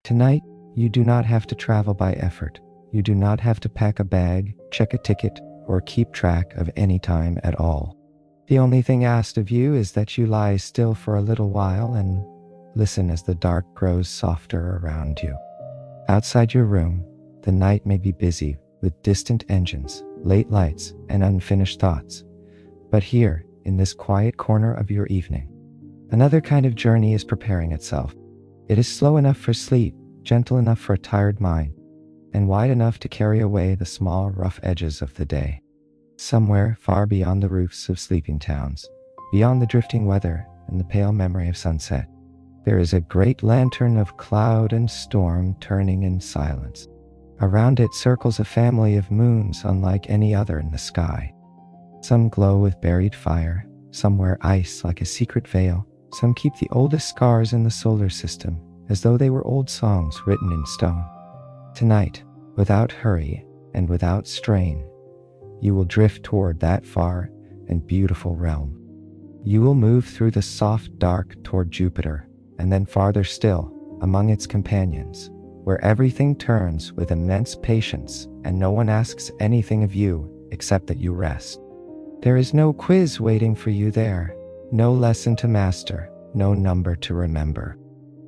Tonight, you do not have to travel by effort. You do not have to pack a bag, check a ticket, or keep track of any time at all. The only thing asked of you is that you lie still for a little while and listen as the dark grows softer around you. Outside your room, the night may be busy with distant engines, late lights, and unfinished thoughts. But here, in this quiet corner of your evening, another kind of journey is preparing itself. It is slow enough for sleep, gentle enough for a tired mind, and wide enough to carry away the small, rough edges of the day. Somewhere far beyond the roofs of sleeping towns, beyond the drifting weather and the pale memory of sunset, there is a great lantern of cloud and storm turning in silence. Around it circles a family of moons unlike any other in the sky. Some glow with buried fire, some wear ice like a secret veil, some keep the oldest scars in the solar system as though they were old songs written in stone. Tonight, without hurry and without strain, you will drift toward that far and beautiful realm. You will move through the soft dark toward Jupiter, and then farther still, among its companions, where everything turns with immense patience and no one asks anything of you except that you rest. There is no quiz waiting for you there, no lesson to master, no number to remember.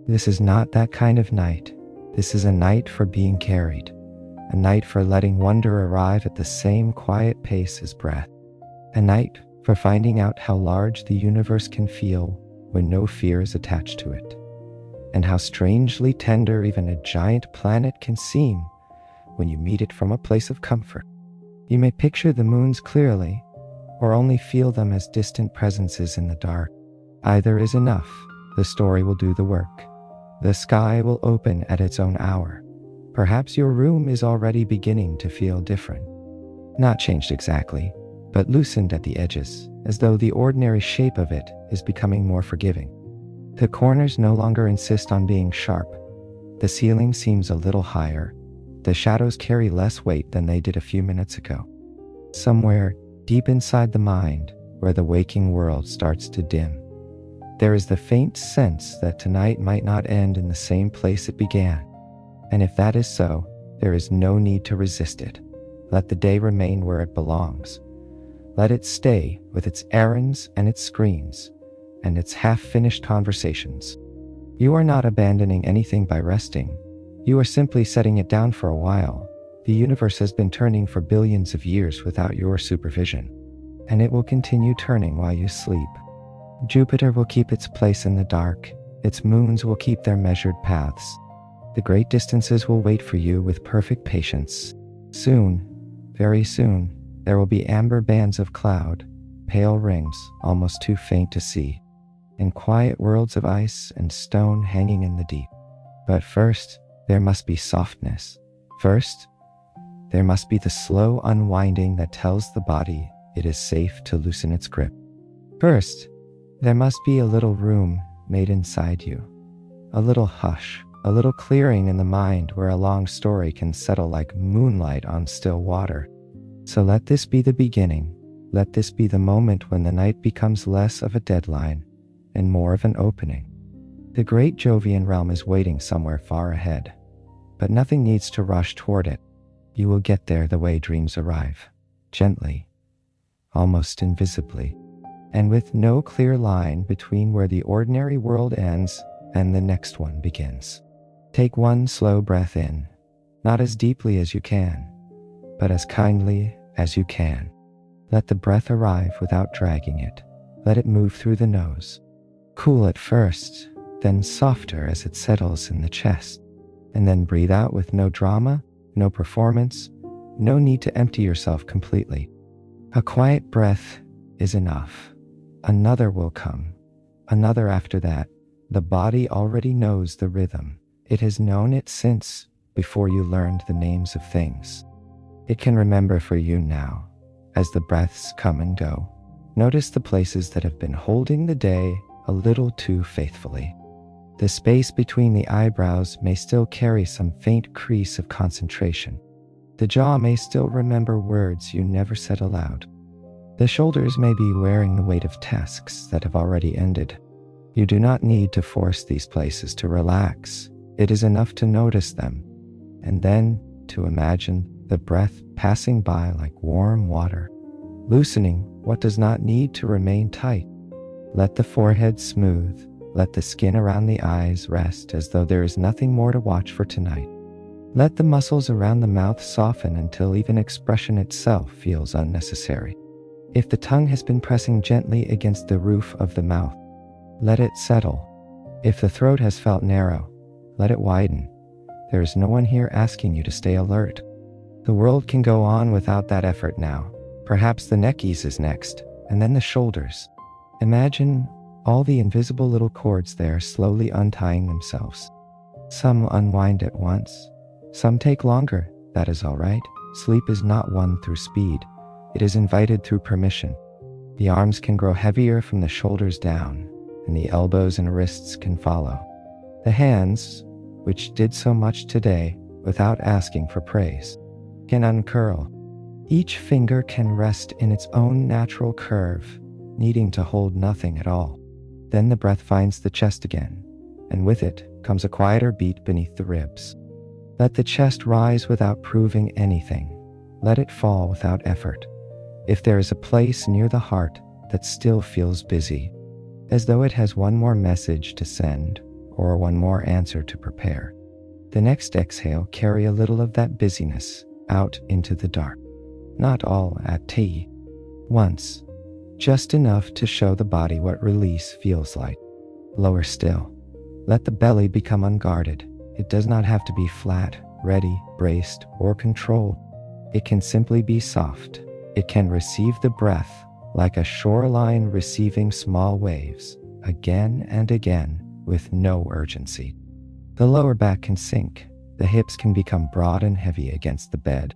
This is not that kind of night. This is a night for being carried, a night for letting wonder arrive at the same quiet pace as breath, a night for finding out how large the universe can feel when no fear is attached to it, and how strangely tender even a giant planet can seem when you meet it from a place of comfort. You may picture the moons clearly, or only feel them as distant presences in the dark. Either is enough. The story will do the work. The sky will open at its own hour. Perhaps your room is already beginning to feel different. Not changed exactly, but loosened at the edges, as though the ordinary shape of it is becoming more forgiving. The corners no longer insist on being sharp. The ceiling seems a little higher. The shadows carry less weight than they did a few minutes ago. Somewhere deep inside the mind, where the waking world starts to dim, there is the faint sense that tonight might not end in the same place it began. And if that is so, there is no need to resist it. Let the day remain where it belongs. Let it stay with its errands and its screens, and its half-finished conversations. You are not abandoning anything by resting. You are simply setting it down for a while. The universe has been turning for billions of years without your supervision, and it will continue turning while you sleep. Jupiter will keep its place in the dark. Its moons will keep their measured paths. The great distances will wait for you with perfect patience. Soon, very soon, there will be amber bands of cloud, pale rings almost too faint to see, and quiet worlds of ice and stone hanging in the deep. But first, there must be softness. First, there must be the slow unwinding that tells the body it is safe to loosen its grip. First, there must be a little room made inside you, a little hush, a little clearing in the mind where a long story can settle like moonlight on still water. So let this be the beginning. Let this be the moment when the night becomes less of a deadline and more of an opening. The great Jovian realm is waiting somewhere far ahead, but nothing needs to rush toward it. You will get there the way dreams arrive, gently, almost invisibly, and with no clear line between where the ordinary world ends and the next one begins. Take one slow breath in, not as deeply as you can, but as kindly as you can. Let the breath arrive without dragging it. Let it move through the nose. Cool at first, then softer as it settles in the chest. And then breathe out with no drama, no performance, no need to empty yourself completely. A quiet breath is enough. Another will come. Another after that. The body already knows the rhythm. It has known it since before you learned the names of things. It can remember for you now. As the breaths come and go, notice the places that have been holding the day a little too faithfully. The space between the eyebrows may still carry some faint crease of concentration. The jaw may still remember words you never said aloud. The shoulders may be wearing the weight of tasks that have already ended. You do not need to force these places to relax. It is enough to notice them, and then to imagine the breath passing by like warm water, loosening what does not need to remain tight. Let the forehead smooth, let the skin around the eyes rest as though there is nothing more to watch for tonight. Let the muscles around the mouth soften until even expression itself feels unnecessary. If the tongue has been pressing gently against the roof of the mouth, let it settle. If the throat has felt narrow, let it widen. There is no one here asking you to stay alert. The world can go on without that effort now. Perhaps the neck eases next, and then the shoulders. Imagine all the invisible little cords there slowly untying themselves. Some unwind at once. Some take longer. That is all right. Sleep is not won through speed. It is invited through permission. The arms can grow heavier from the shoulders down, and the elbows and wrists can follow. The hands, which did so much today without asking for praise, can uncurl. Each finger can rest in its own natural curve, needing to hold nothing at all. Then the breath finds the chest again, and with it comes a quieter beat beneath the ribs. Let the chest rise without proving anything. Let it fall without effort. If there is a place near the heart that still feels busy, as though it has one more message to send or one more answer to prepare, the next exhale carry a little of that busyness out into the dark. Not all at once, just enough to show the body what release feels like. Lower still. Let the belly become unguarded. It does not have to be flat, ready, braced, or controlled. It can simply be soft. It can receive the breath like a shoreline receiving small waves, again and again, with no urgency. The lower back can sink. The hips can become broad and heavy against the bed.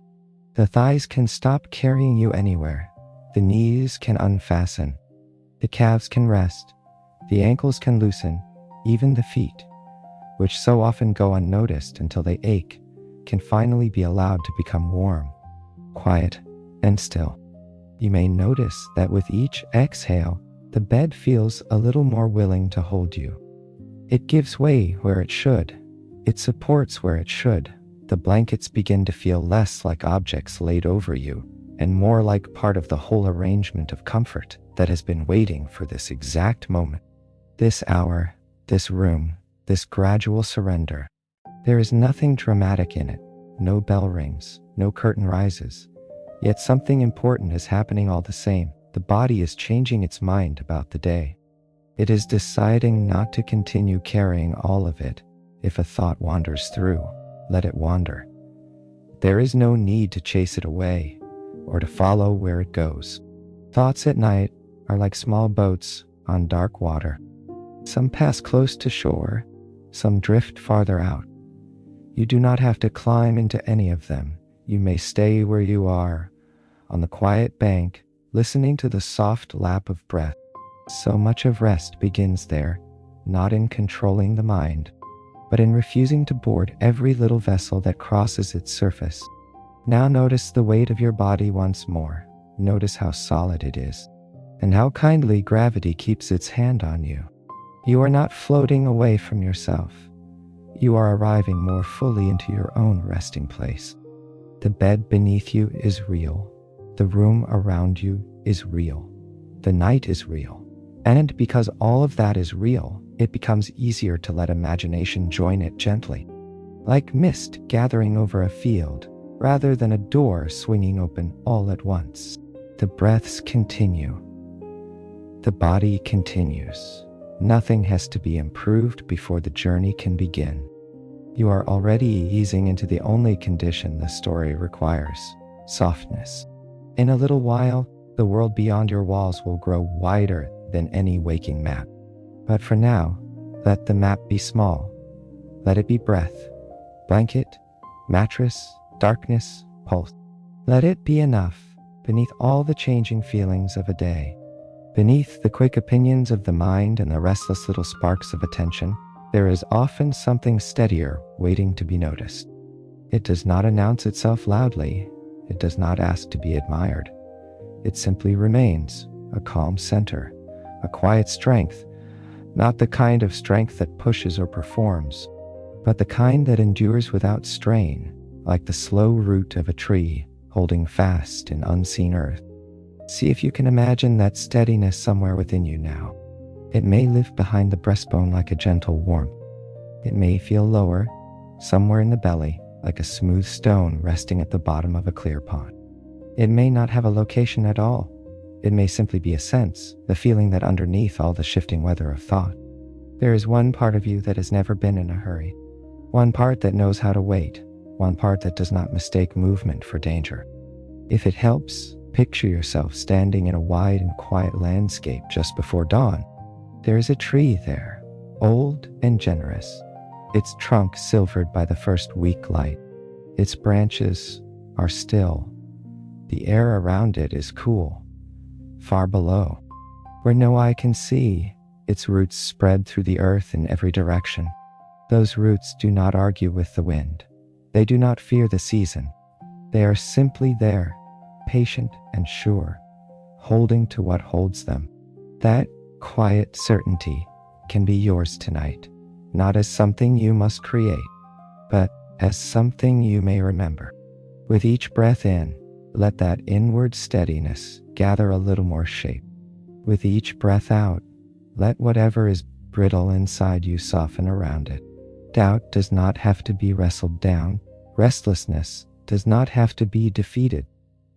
The thighs can stop carrying you anywhere. The knees can unfasten. The calves can rest. The ankles can loosen. Even the feet, which so often go unnoticed until they ache, can finally be allowed to become warm, quiet, and still. You may notice that with each exhale, the bed feels a little more willing to hold you. It gives way where it should. It supports where it should. The blankets begin to feel less like objects laid over you and more like part of the whole arrangement of comfort that has been waiting for this exact moment. This hour, this room, this gradual surrender. There is nothing dramatic in it. No bell rings, no curtain rises. Yet something important is happening all the same. The body is changing its mind about the day. It is deciding not to continue carrying all of it. If a thought wanders through, let it wander. There is no need to chase it away or to follow where it goes. Thoughts at night are like small boats on dark water. Some pass close to shore, some drift farther out. You do not have to climb into any of them. You may stay where you are, on the quiet bank, listening to the soft lap of breath. So much of rest begins there, not in controlling the mind, but in refusing to board every little vessel that crosses its surface. Now notice the weight of your body once more. Notice how solid it is, and how kindly gravity keeps its hand on you. You are not floating away from yourself. You are arriving more fully into your own resting place. The bed beneath you is real. The room around you is real. The night is real. And because all of that is real, it becomes easier to let imagination join it gently, like mist gathering over a field, rather than a door swinging open all at once. The breaths continue. The body continues. Nothing has to be improved before the journey can begin. You are already easing into the only condition the story requires: softness. In a little while, the world beyond your walls will grow wider than any waking map. But for now, let the map be small. Let it be breath, blanket, mattress, darkness, pulse. Let it be enough beneath all the changing feelings of a day. Beneath the quick opinions of the mind and the restless little sparks of attention, there is often something steadier waiting to be noticed. It does not announce itself loudly. It does not ask to be admired. It simply remains a calm center, a quiet strength, not the kind of strength that pushes or performs, but the kind that endures without strain, like the slow root of a tree holding fast in unseen earth. See if you can imagine that steadiness somewhere within you now. It may live behind the breastbone like a gentle warmth. It may feel lower, somewhere in the belly, like a smooth stone resting at the bottom of a clear pond. It may not have a location at all. It may simply be a sense, the feeling that underneath all the shifting weather of thought, there is one part of you that has never been in a hurry. One part that knows how to wait. One part that does not mistake movement for danger. If it helps, picture yourself standing in a wide and quiet landscape just before dawn. There is a tree there, old and generous, its trunk silvered by the first weak light. Its branches are still. The air around it is cool. Far below, where no eye can see, its roots spread through the earth in every direction. Those roots do not argue with the wind. They do not fear the season. They are simply there, patient and sure, holding to what holds them. That quiet certainty can be yours tonight, not as something you must create, but as something you may remember. With each breath in, let that inward steadiness gather a little more shape. With each breath out, let whatever is brittle inside you soften around it. Doubt does not have to be wrestled down. Restlessness does not have to be defeated.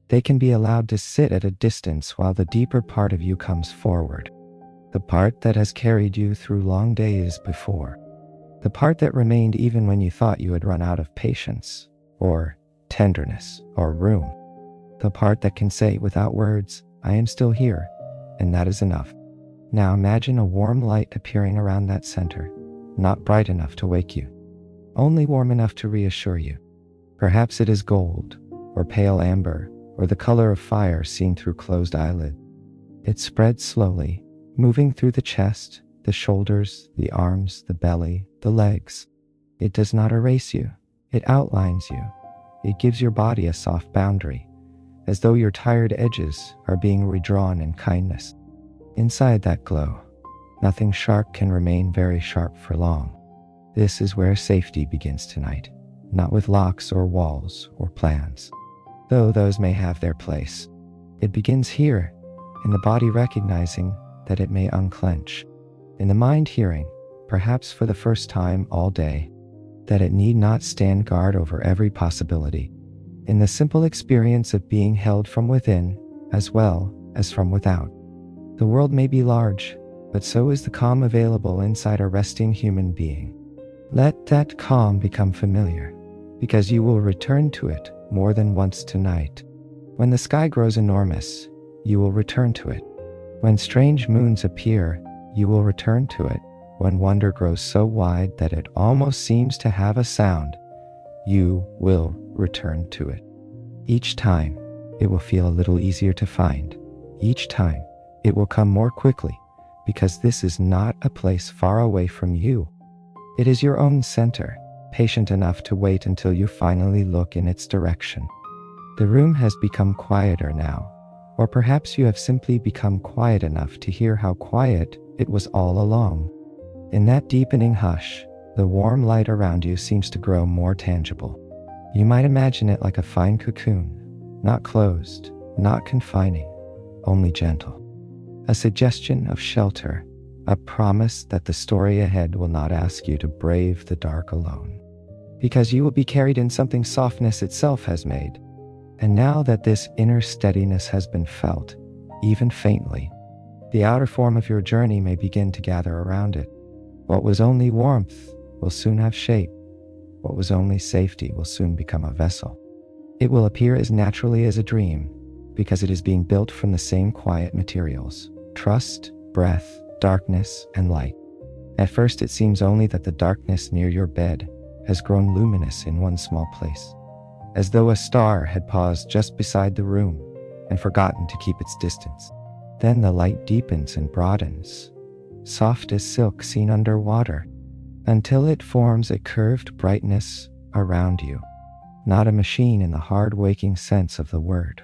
They can be allowed to sit at a distance while the deeper part of you comes forward. The part that has carried you through long days before. The part that remained even when you thought you had run out of patience, or tenderness, or room. The part that can say without words, I am still here, and that is enough. Now imagine a warm light appearing around that center, not bright enough to wake you, only warm enough to reassure you. Perhaps it is gold, or pale amber, or the color of fire seen through closed eyelids. It spreads slowly, moving through the chest, the shoulders, the arms, the belly, the legs. It does not erase you. It outlines you. It gives your body a soft boundary, as though your tired edges are being redrawn in kindness. Inside that glow, nothing sharp can remain very sharp for long. This is where safety begins tonight, not with locks or walls or plans, though those may have their place. It begins here, in the body recognizing that it may unclench, in the mind hearing, perhaps for the first time all day, that it need not stand guard over every possibility, in the simple experience of being held from within as well as from without. The world may be large, but so is the calm available inside a resting human being. Let that calm become familiar, because you will return to it more than once tonight. When the sky grows enormous, you will return to it. When strange moons appear, you will return to it. When wonder grows so wide that it almost seems to have a sound, you will return to it. Each time, it will feel a little easier to find. Each time, it will come more quickly, because this is not a place far away from you. It is your own center, patient enough to wait until you finally look in its direction. The room has become quieter now, or perhaps you have simply become quiet enough to hear how quiet it was all along. In that deepening hush, the warm light around you seems to grow more tangible. You might imagine it like a fine cocoon, not closed, not confining, only gentle. A suggestion of shelter, a promise that the story ahead will not ask you to brave the dark alone, because you will be carried in something softness itself has made. And now that this inner steadiness has been felt, even faintly, the outer form of your journey may begin to gather around it. What was only warmth will soon have shape. What was only safety will soon become a vessel. It will appear as naturally as a dream, because it is being built from the same quiet materials: trust, breath, darkness, and light. At first it seems only that the darkness near your bed has grown luminous in one small place, as though a star had paused just beside the room and forgotten to keep its distance. Then the light deepens and broadens, soft as silk seen under water, until it forms a curved brightness around you. Not a machine in the hard waking sense of the word,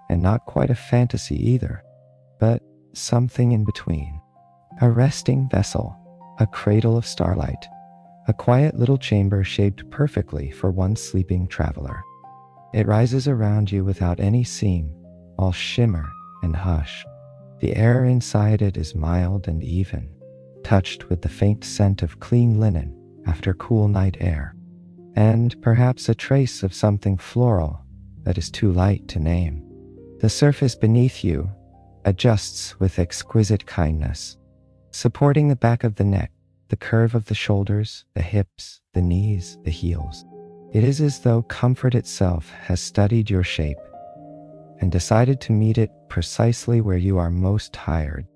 and not quite a fantasy either, but something in between. A resting vessel, a cradle of starlight, a quiet little chamber shaped perfectly for one sleeping traveler. It rises around you without any seam, all shimmer and hush. The air inside it is mild and even, touched with the faint scent of clean linen after cool night air, and perhaps a trace of something floral that is too light to name. The surface beneath you adjusts with exquisite kindness, supporting the back of the neck, the curve of the shoulders, the hips, the knees, the heels. It is as though comfort itself has studied your shape and decided to meet it precisely where you are most tired.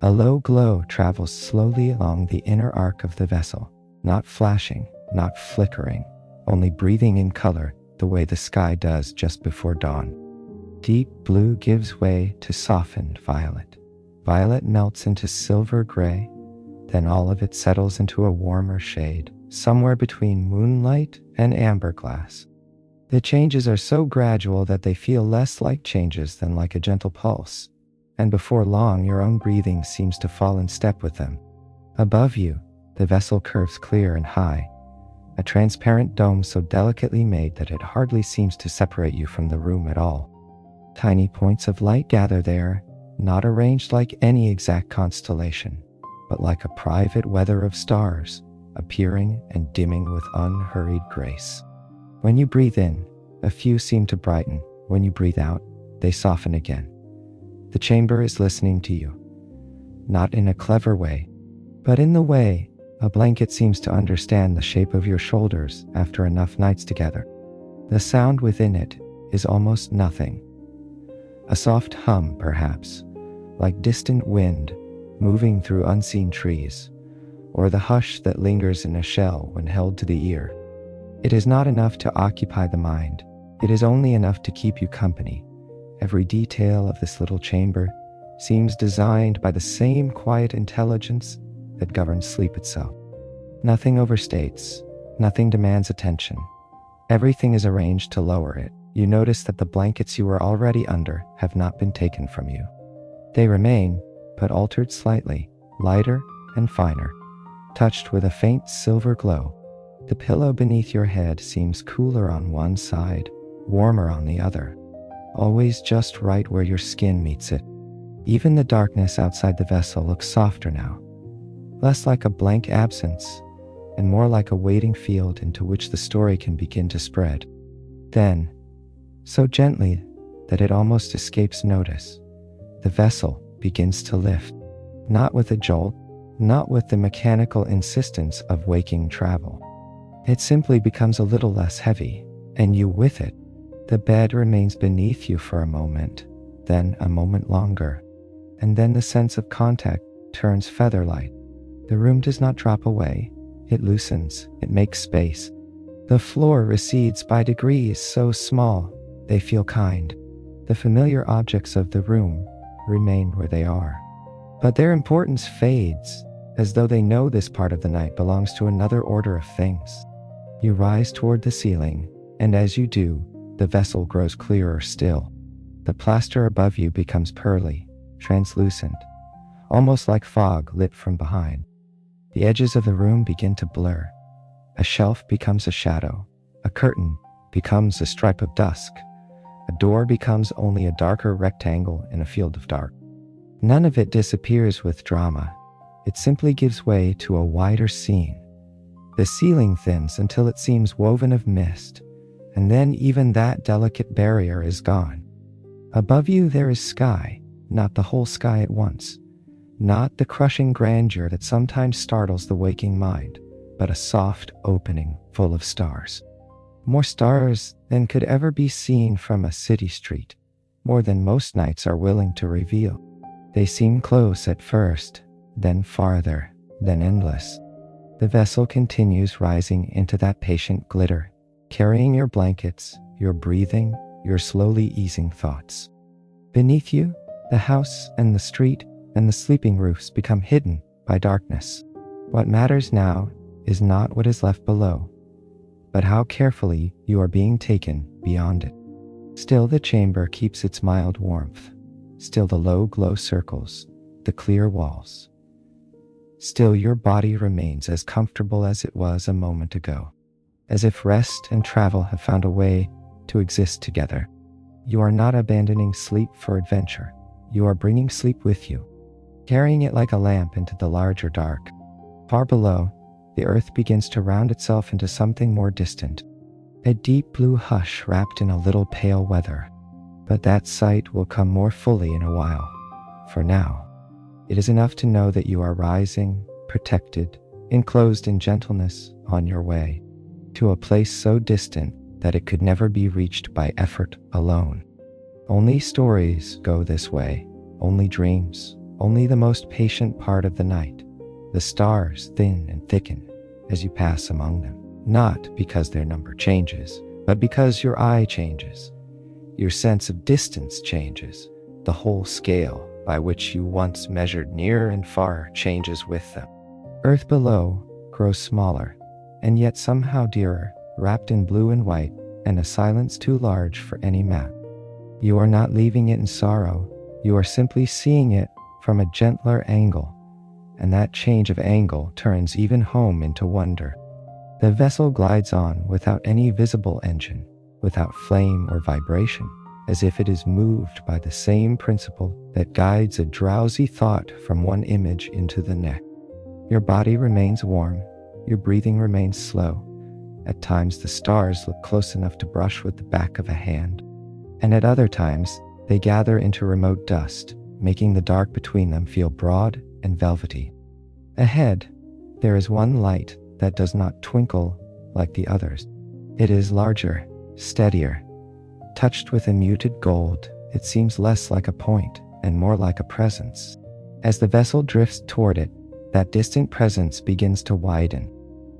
A low glow travels slowly along the inner arc of the vessel, not flashing, not flickering, only breathing in color the way the sky does just before dawn. Deep blue gives way to softened violet. Violet melts into silver gray, then all of it settles into a warmer shade, somewhere between moonlight and amber glass. The changes are so gradual that they feel less like changes than like a gentle pulse, and before long your own breathing seems to fall in step with them. Above you, the vessel curves clear and high, a transparent dome so delicately made that it hardly seems to separate you from the room at all. Tiny points of light gather there, not arranged like any exact constellation, but like a private weather of stars, appearing and dimming with unhurried grace. When you breathe in, a few seem to brighten. When you breathe out, they soften again. The chamber is listening to you, not in a clever way, but in the way a blanket seems to understand the shape of your shoulders after enough nights together. The sound within it is almost nothing. A soft hum, perhaps, like distant wind moving through unseen trees, or the hush that lingers in a shell when held to the ear. It is not enough to occupy the mind. It is only enough to keep you company. Every detail of this little chamber seems designed by the same quiet intelligence that governs sleep itself. Nothing overstates, nothing demands attention. Everything is arranged to lower it. You notice that the blankets you were already under have not been taken from you. They remain, but altered slightly, lighter and finer, touched with a faint silver glow. The pillow beneath your head seems cooler on one side, warmer on the other, always just right where your skin meets it. Even the darkness outside the vessel looks softer now, less like a blank absence, and more like a waiting field into which the story can begin to spread. Then, so gently that it almost escapes notice, the vessel begins to lift, not with a jolt, not with the mechanical insistence of waking travel. It simply becomes a little less heavy, and you with it. The bed remains beneath you for a moment, then a moment longer, and then the sense of contact turns feather-light. The room does not drop away, it loosens, it makes space. The floor recedes by degrees so small, they feel kind. The familiar objects of the room remain where they are, but their importance fades, as though they know this part of the night belongs to another order of things. You rise toward the ceiling, and as you do, the vessel grows clearer still. The plaster above you becomes pearly, translucent, almost like fog lit from behind. The edges of the room begin to blur. A shelf becomes a shadow. A curtain becomes a stripe of dusk. A door becomes only a darker rectangle in a field of dark. None of it disappears with drama. It simply gives way to a wider scene. The ceiling thins until it seems woven of mist, and then even that delicate barrier is gone. Above you there is sky, not the whole sky at once, not the crushing grandeur that sometimes startles the waking mind, but a soft opening full of stars. More stars than could ever be seen from a city street, more than most nights are willing to reveal. They seem close at first, then farther, then endless. The vessel continues rising into that patient glitter, carrying your blankets, your breathing, your slowly easing thoughts. Beneath you, the house and the street and the sleeping roofs become hidden by darkness. What matters now is not what is left below, but how carefully you are being taken beyond it. Still the chamber keeps its mild warmth. Still the low glow circles the clear walls. Still, your body remains as comfortable as it was a moment ago, as if rest and travel have found a way to exist together. You are not abandoning sleep for adventure. You are bringing sleep with you, carrying it like a lamp into the larger dark. Far below, the earth begins to round itself into something more distant, a deep blue hush wrapped in a little pale weather. But that sight will come more fully in a while. For now, it is enough to know that you are rising, protected, enclosed in gentleness, on your way to a place so distant that it could never be reached by effort alone. Only stories go this way, only dreams, only the most patient part of the night. The stars thin and thicken as you pass among them, not because their number changes, but because your eye changes. Your sense of distance changes. The whole scale by which you once measured near and far changes with them. Earth below grows smaller, and yet somehow dearer, wrapped in blue and white, and a silence too large for any map. You are not leaving it in sorrow, you are simply seeing it from a gentler angle, and that change of angle turns even home into wonder. The vessel glides on without any visible engine, without flame or vibration, as if it is moved by the same principle that guides a drowsy thought from one image into the next. Your body remains warm, your breathing remains slow. At times the stars look close enough to brush with the back of a hand, and at other times they gather into remote dust, making the dark between them feel broad and velvety. Ahead, there is one light that does not twinkle like the others. It is larger, steadier. Touched with a muted gold, it seems less like a point and more like a presence. As the vessel drifts toward it, that distant presence begins to widen.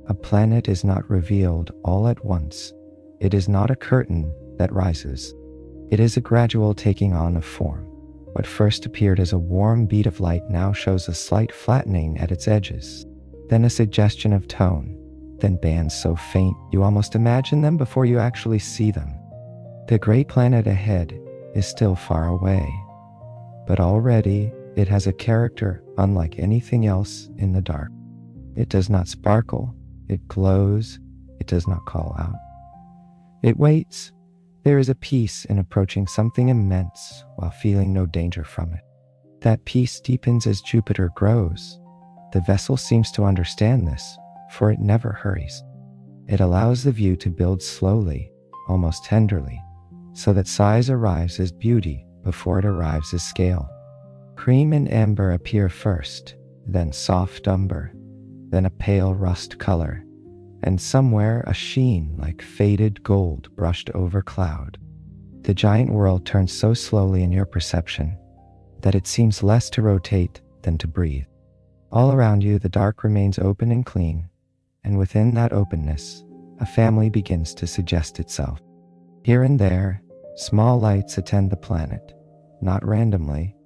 A planet is not revealed all at once. It is not a curtain that rises. It is a gradual taking on of form. What first appeared as a warm bead of light now shows a slight flattening at its edges, then a suggestion of tone, then bands so faint you almost imagine them before you actually see them. The great planet ahead is still far away, but already it has a character unlike anything else in the dark. It does not sparkle, it glows, it does not call out. It waits. There is a peace in approaching something immense while feeling no danger from it. That peace deepens as Jupiter grows. The vessel seems to understand this, for it never hurries. It allows the view to build slowly, almost tenderly, so that size arrives as beauty before it arrives as scale. Cream and amber appear first, then soft umber, then a pale rust color, and somewhere a sheen like faded gold brushed over cloud. The giant world turns so slowly in your perception that it seems less to rotate than to breathe. All around you, the dark remains open and clean, and within that openness, a family begins to suggest itself. Here and there, small lights attend the planet, not randomly,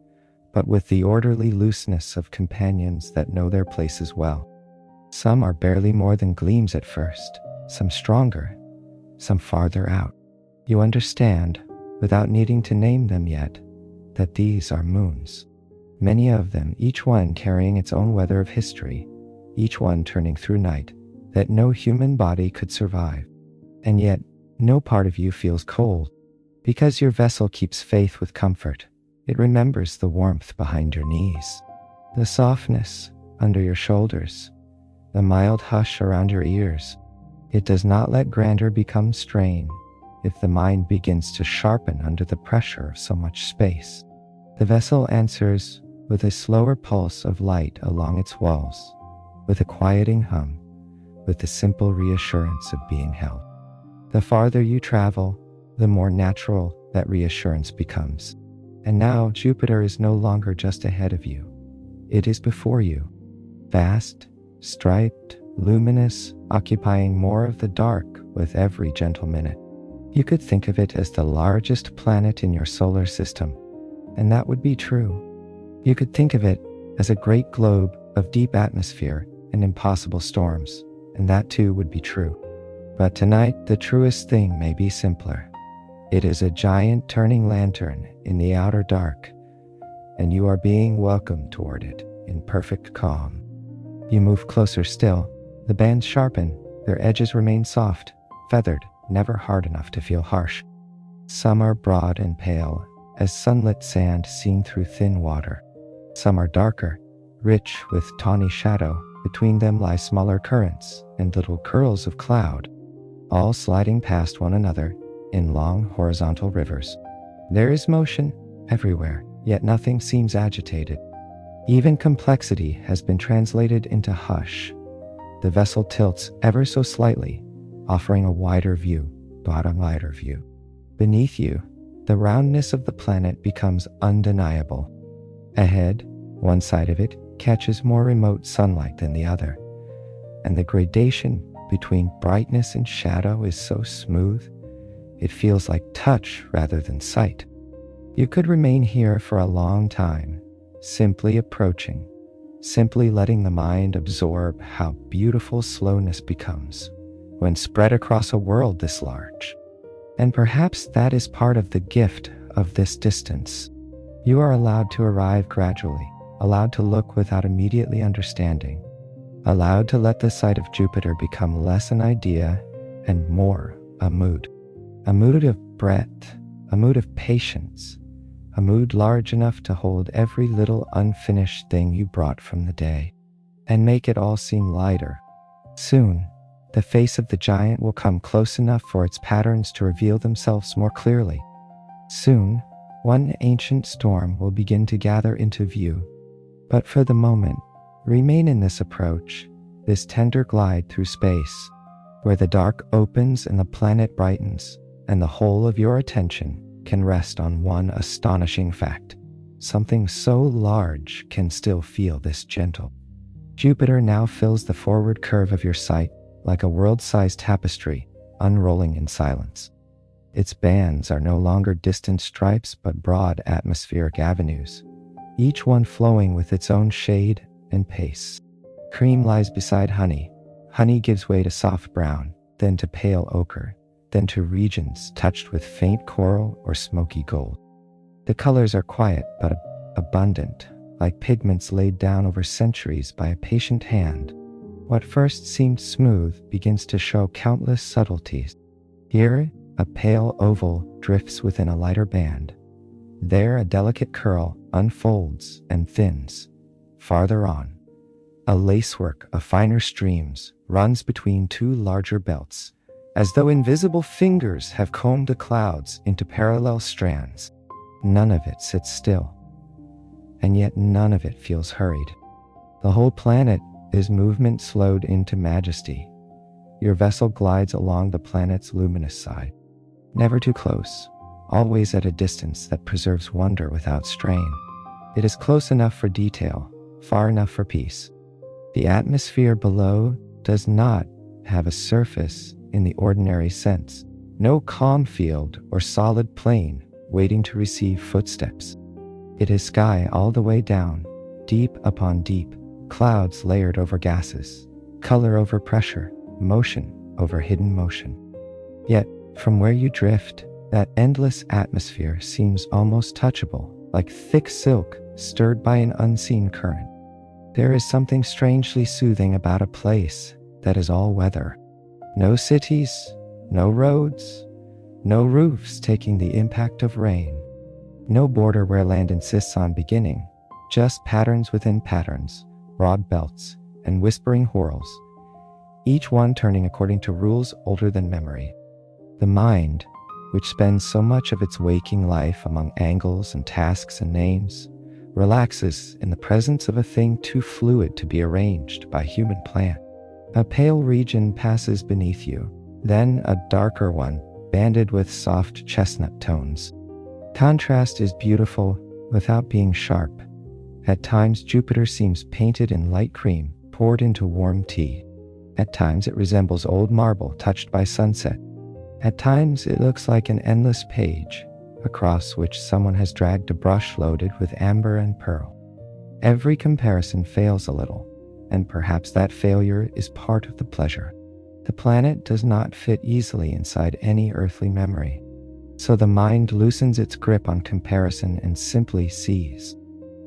but with the orderly looseness of companions that know their places well. Some are barely more than gleams at first, some stronger, some farther out. You understand, without needing to name them yet, that these are moons. Many of them, each one carrying its own weather of history, each one turning through night that no human body could survive. And yet, no part of you feels cold, because your vessel keeps faith with comfort. It remembers the warmth behind your knees, the softness under your shoulders, the mild hush around your ears. It does not let grandeur become strain if the mind begins to sharpen under the pressure of so much space. The vessel answers with a slower pulse of light along its walls, with a quieting hum, with the simple reassurance of being held. The farther you travel, the more natural that reassurance becomes. And now Jupiter is no longer just ahead of you. It is before you, vast, striped, luminous, occupying more of the dark with every gentle minute. You could think of it as the largest planet in your solar system, and that would be true. You could think of it as a great globe of deep atmosphere and impossible storms, and that too would be true. But tonight, the truest thing may be simpler. It is a giant turning lantern in the outer dark, and you are being welcomed toward it in perfect calm. You move closer still. The bands sharpen, their edges remain soft, feathered, never hard enough to feel harsh. Some are broad and pale, as sunlit sand seen through thin water. Some are darker, rich with tawny shadow. Between them lie smaller currents and little curls of cloud, all sliding past one another in long horizontal rivers. There is motion everywhere, yet nothing seems agitated. Even complexity has been translated into hush. The vessel tilts ever so slightly, offering a wider view, but a wider view. Beneath you, the roundness of the planet becomes undeniable. Ahead, one side of it catches more remote sunlight than the other, and the gradation between brightness and shadow is so smooth, it feels like touch rather than sight. You could remain here for a long time, simply approaching, simply letting the mind absorb how beautiful slowness becomes when spread across a world this large. And perhaps that is part of the gift of this distance. You are allowed to arrive gradually, allowed to look without immediately understanding, allowed to let the sight of Jupiter become less an idea and more a mood of breadth, a mood of patience, a mood large enough to hold every little unfinished thing you brought from the day and make it all seem lighter. Soon, the face of the giant will come close enough for its patterns to reveal themselves more clearly. Soon, one ancient storm will begin to gather into view. But for the moment, remain in this approach, this tender glide through space, where the dark opens and the planet brightens, and the whole of your attention can rest on one astonishing fact. Something so large can still feel this gentle. Jupiter now fills the forward curve of your sight like a world-sized tapestry, unrolling in silence. Its bands are no longer distant stripes but broad atmospheric avenues, each one flowing with its own shade and pace. Cream lies beside honey. Honey gives way to soft brown, then to pale ochre, then to regions touched with faint coral or smoky gold. The colors are quiet but abundant, like pigments laid down over centuries by a patient hand. What first seemed smooth begins to show countless subtleties. Here, a pale oval drifts within a lighter band. There, a delicate curl unfolds and thins. Farther on, a lacework of finer streams runs between two larger belts, as though invisible fingers have combed the clouds into parallel strands. None of it sits still, and yet none of it feels hurried. The whole planet is movement slowed into majesty. Your vessel glides along the planet's luminous side, never too close, always at a distance that preserves wonder without strain. It is close enough for detail, far enough for peace. The atmosphere below does not have a surface in the ordinary sense, no calm field or solid plain waiting to receive footsteps. It is sky all the way down, deep upon deep, clouds layered over gases, color over pressure, motion over hidden motion. Yet, from where you drift, that endless atmosphere seems almost touchable, like thick silk stirred by an unseen current. There is something strangely soothing about a place that is all weather. No cities, no roads, no roofs taking the impact of rain, no border where land insists on beginning, just patterns within patterns, broad belts, and whispering whorls, each one turning according to rules older than memory. The mind, which spends so much of its waking life among angles and tasks and names, relaxes in the presence of a thing too fluid to be arranged by human plan. A pale region passes beneath you, then a darker one, banded with soft chestnut tones. Contrast is beautiful without being sharp. At times Jupiter seems painted in light cream, poured into warm tea. At times it resembles old marble touched by sunset. At times it looks like an endless page, across which someone has dragged a brush loaded with amber and pearl. Every comparison fails a little, and perhaps that failure is part of the pleasure. The planet does not fit easily inside any earthly memory, so the mind loosens its grip on comparison and simply sees.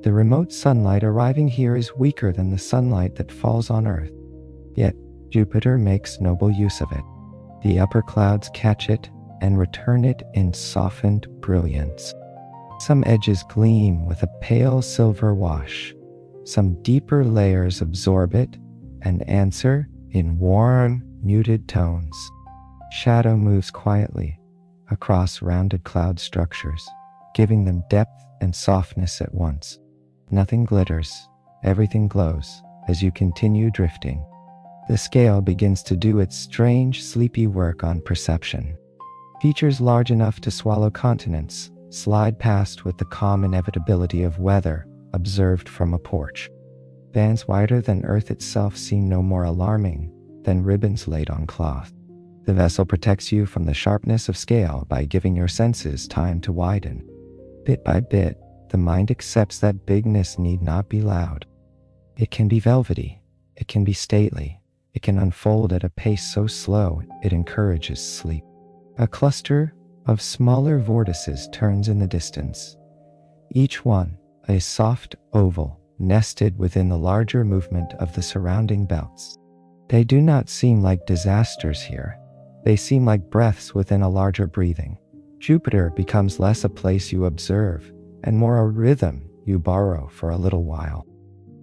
The remote sunlight arriving here is weaker than the sunlight that falls on Earth. Yet, Jupiter makes noble use of it. The upper clouds catch it and return it in softened brilliance. Some edges gleam with a pale silver wash. Some deeper layers absorb it and answer in warm, muted tones. Shadow moves quietly across rounded cloud structures, giving them depth and softness at once. Nothing glitters, everything glows as you continue drifting. The scale begins to do its strange, sleepy work on perception. Features large enough to swallow continents slide past with the calm inevitability of weather observed from a porch. Bands wider than Earth itself seem no more alarming than ribbons laid on cloth. The vessel protects you from the sharpness of scale by giving your senses time to widen. Bit by bit, the mind accepts that bigness need not be loud. It can be velvety, it can be stately, it can unfold at a pace so slow it encourages sleep. A cluster of smaller vortices turns in the distance, each one a soft oval nested within the larger movement of the surrounding belts. They do not seem like disasters here. They seem like breaths within a larger breathing. Jupiter becomes less a place you observe and more a rhythm you borrow for a little while.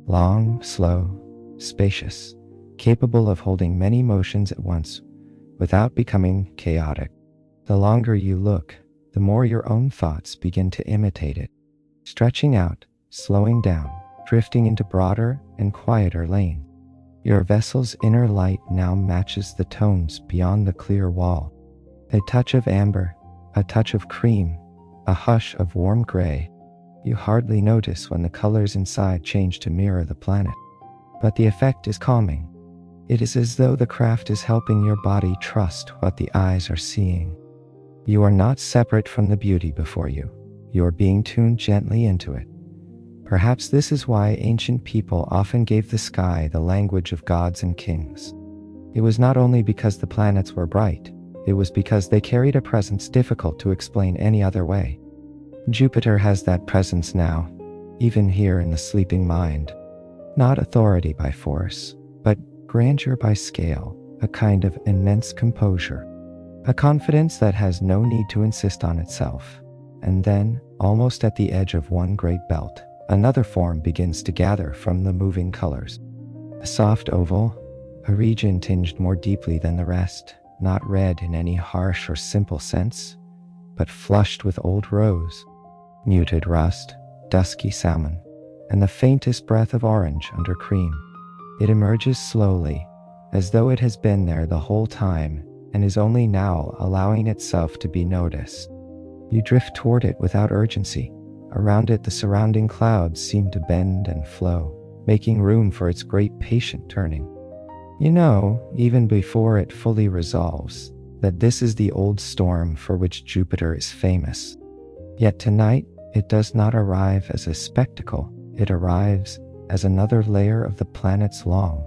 Long, slow, spacious, capable of holding many motions at once without becoming chaotic. The longer you look, the more your own thoughts begin to imitate it, stretching out, slowing down, drifting into broader and quieter lanes. Your vessel's inner light now matches the tones beyond the clear wall. A touch of amber, a touch of cream, a hush of warm gray. You hardly notice when the colors inside change to mirror the planet. But the effect is calming. It is as though the craft is helping your body trust what the eyes are seeing. You are not separate from the beauty before you. You are being tuned gently into it. Perhaps this is why ancient people often gave the sky the language of gods and kings. It was not only because the planets were bright, it was because they carried a presence difficult to explain any other way. Jupiter has that presence now, even here in the sleeping mind. Not authority by force, but grandeur by scale, a kind of immense composure. A confidence that has no need to insist on itself. And then, almost at the edge of one great belt, another form begins to gather from the moving colors. A soft oval, a region tinged more deeply than the rest, not red in any harsh or simple sense, but flushed with old rose, muted rust, dusky salmon, and the faintest breath of orange under cream. It emerges slowly, as though it has been there the whole time and is only now allowing itself to be noticed. You drift toward it without urgency. Around it, the surrounding clouds seem to bend and flow, making room for its great patient turning. You know, even before it fully resolves, that this is the old storm for which Jupiter is famous. Yet tonight, it does not arrive as a spectacle. It arrives as another layer of the planet's long,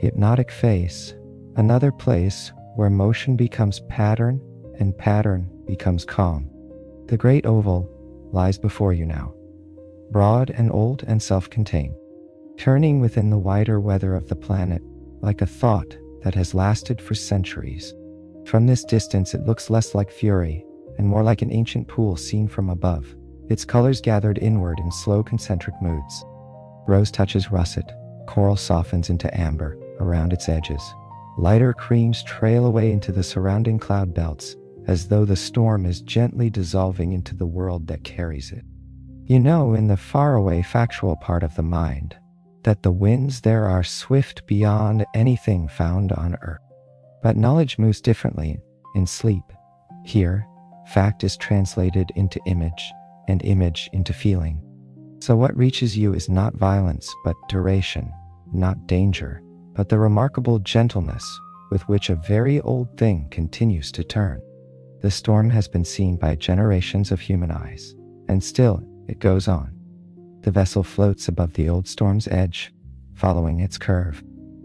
hypnotic face, another place where motion becomes pattern and pattern becomes calm. The great oval lies before you now, broad and old and self-contained, turning within the wider weather of the planet like a thought that has lasted for centuries. From this distance, it looks less like fury and more like an ancient pool seen from above, its colors gathered inward in slow concentric moods. Rose touches russet, coral softens into amber around its edges. Lighter creams trail away into the surrounding cloud belts, as though the storm is gently dissolving into the world that carries it. You know, in the faraway factual part of the mind, that the winds there are swift beyond anything found on Earth. But knowledge moves differently in sleep. Here, fact is translated into image, and image into feeling. So what reaches you is not violence, but duration, not danger, but the remarkable gentleness with which a very old thing continues to turn. The storm has been seen by generations of human eyes, and still it goes on. The vessel floats above the old storm's edge, following its curve.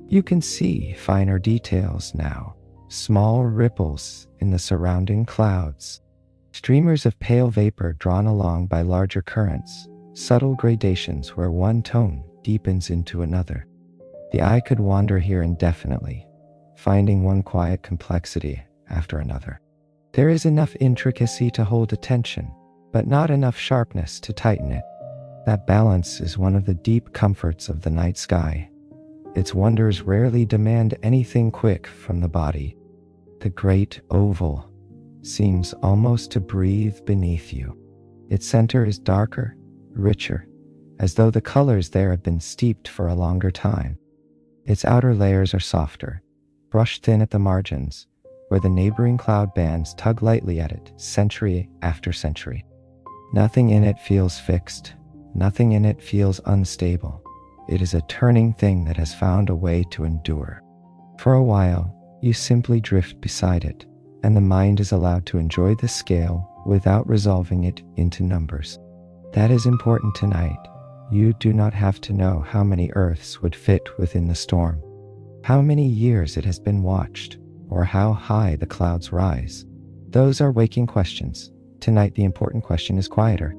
You can see finer details now, small ripples in the surrounding clouds, streamers of pale vapor drawn along by larger currents, subtle gradations where one tone deepens into another. The eye could wander here indefinitely, finding one quiet complexity after another. There is enough intricacy to hold attention, but not enough sharpness to tighten it. That balance is one of the deep comforts of the night sky. Its wonders rarely demand anything quick from the body. The great oval seems almost to breathe beneath you. Its center is darker, richer, as though the colors there have been steeped for a longer time. Its outer layers are softer, brushed thin at the margins, where the neighboring cloud bands tug lightly at it century after century. Nothing in it feels fixed. Nothing in it feels unstable. It is a turning thing that has found a way to endure. For a while, you simply drift beside it, and the mind is allowed to enjoy the scale without resolving it into numbers. That is important tonight. You do not have to know how many Earths would fit within the storm, how many years it has been watched, or how high the clouds rise. Those are waking questions. Tonight, the important question is quieter.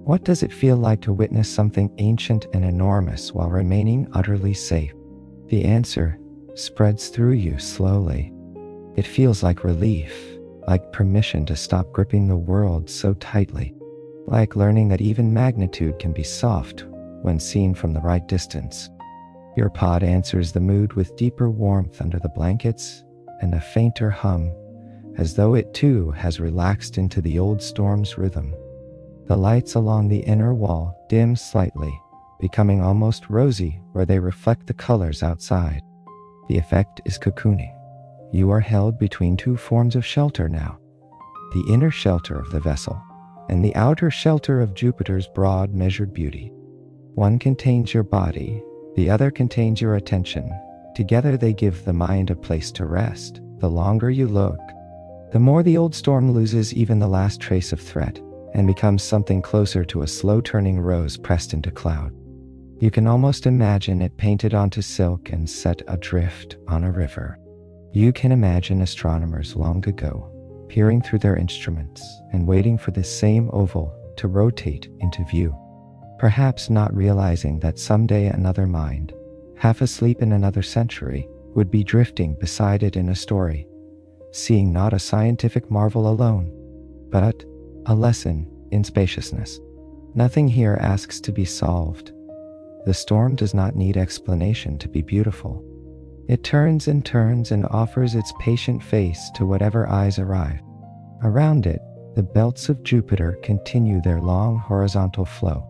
What does it feel like to witness something ancient and enormous while remaining utterly safe? The answer spreads through you slowly. It feels like relief, like permission to stop gripping the world so tightly, like learning that even magnitude can be soft when seen from the right distance. Your pod answers the mood with deeper warmth under the blankets and a fainter hum, as though it too has relaxed into the old storm's rhythm. The lights along the inner wall dim slightly, becoming almost rosy where they reflect the colors outside. The effect is cocooning. You are held between two forms of shelter now, the inner shelter of the vessel and the outer shelter of Jupiter's broad, measured beauty. One contains your body, the other contains your attention. Together they give the mind a place to rest. The longer you look, the more the old storm loses even the last trace of threat and becomes something closer to a slow-turning rose pressed into cloud. You can almost imagine it painted onto silk and set adrift on a river. You can imagine astronomers long ago peering through their instruments and waiting for this same oval to rotate into view, perhaps not realizing that someday another mind, half asleep in another century, would be drifting beside it in a story, seeing not a scientific marvel alone, but a lesson in spaciousness. Nothing here asks to be solved. The storm does not need explanation to be beautiful. It turns and turns and offers its patient face to whatever eyes arrive. Around it, the belts of Jupiter continue their long horizontal flow,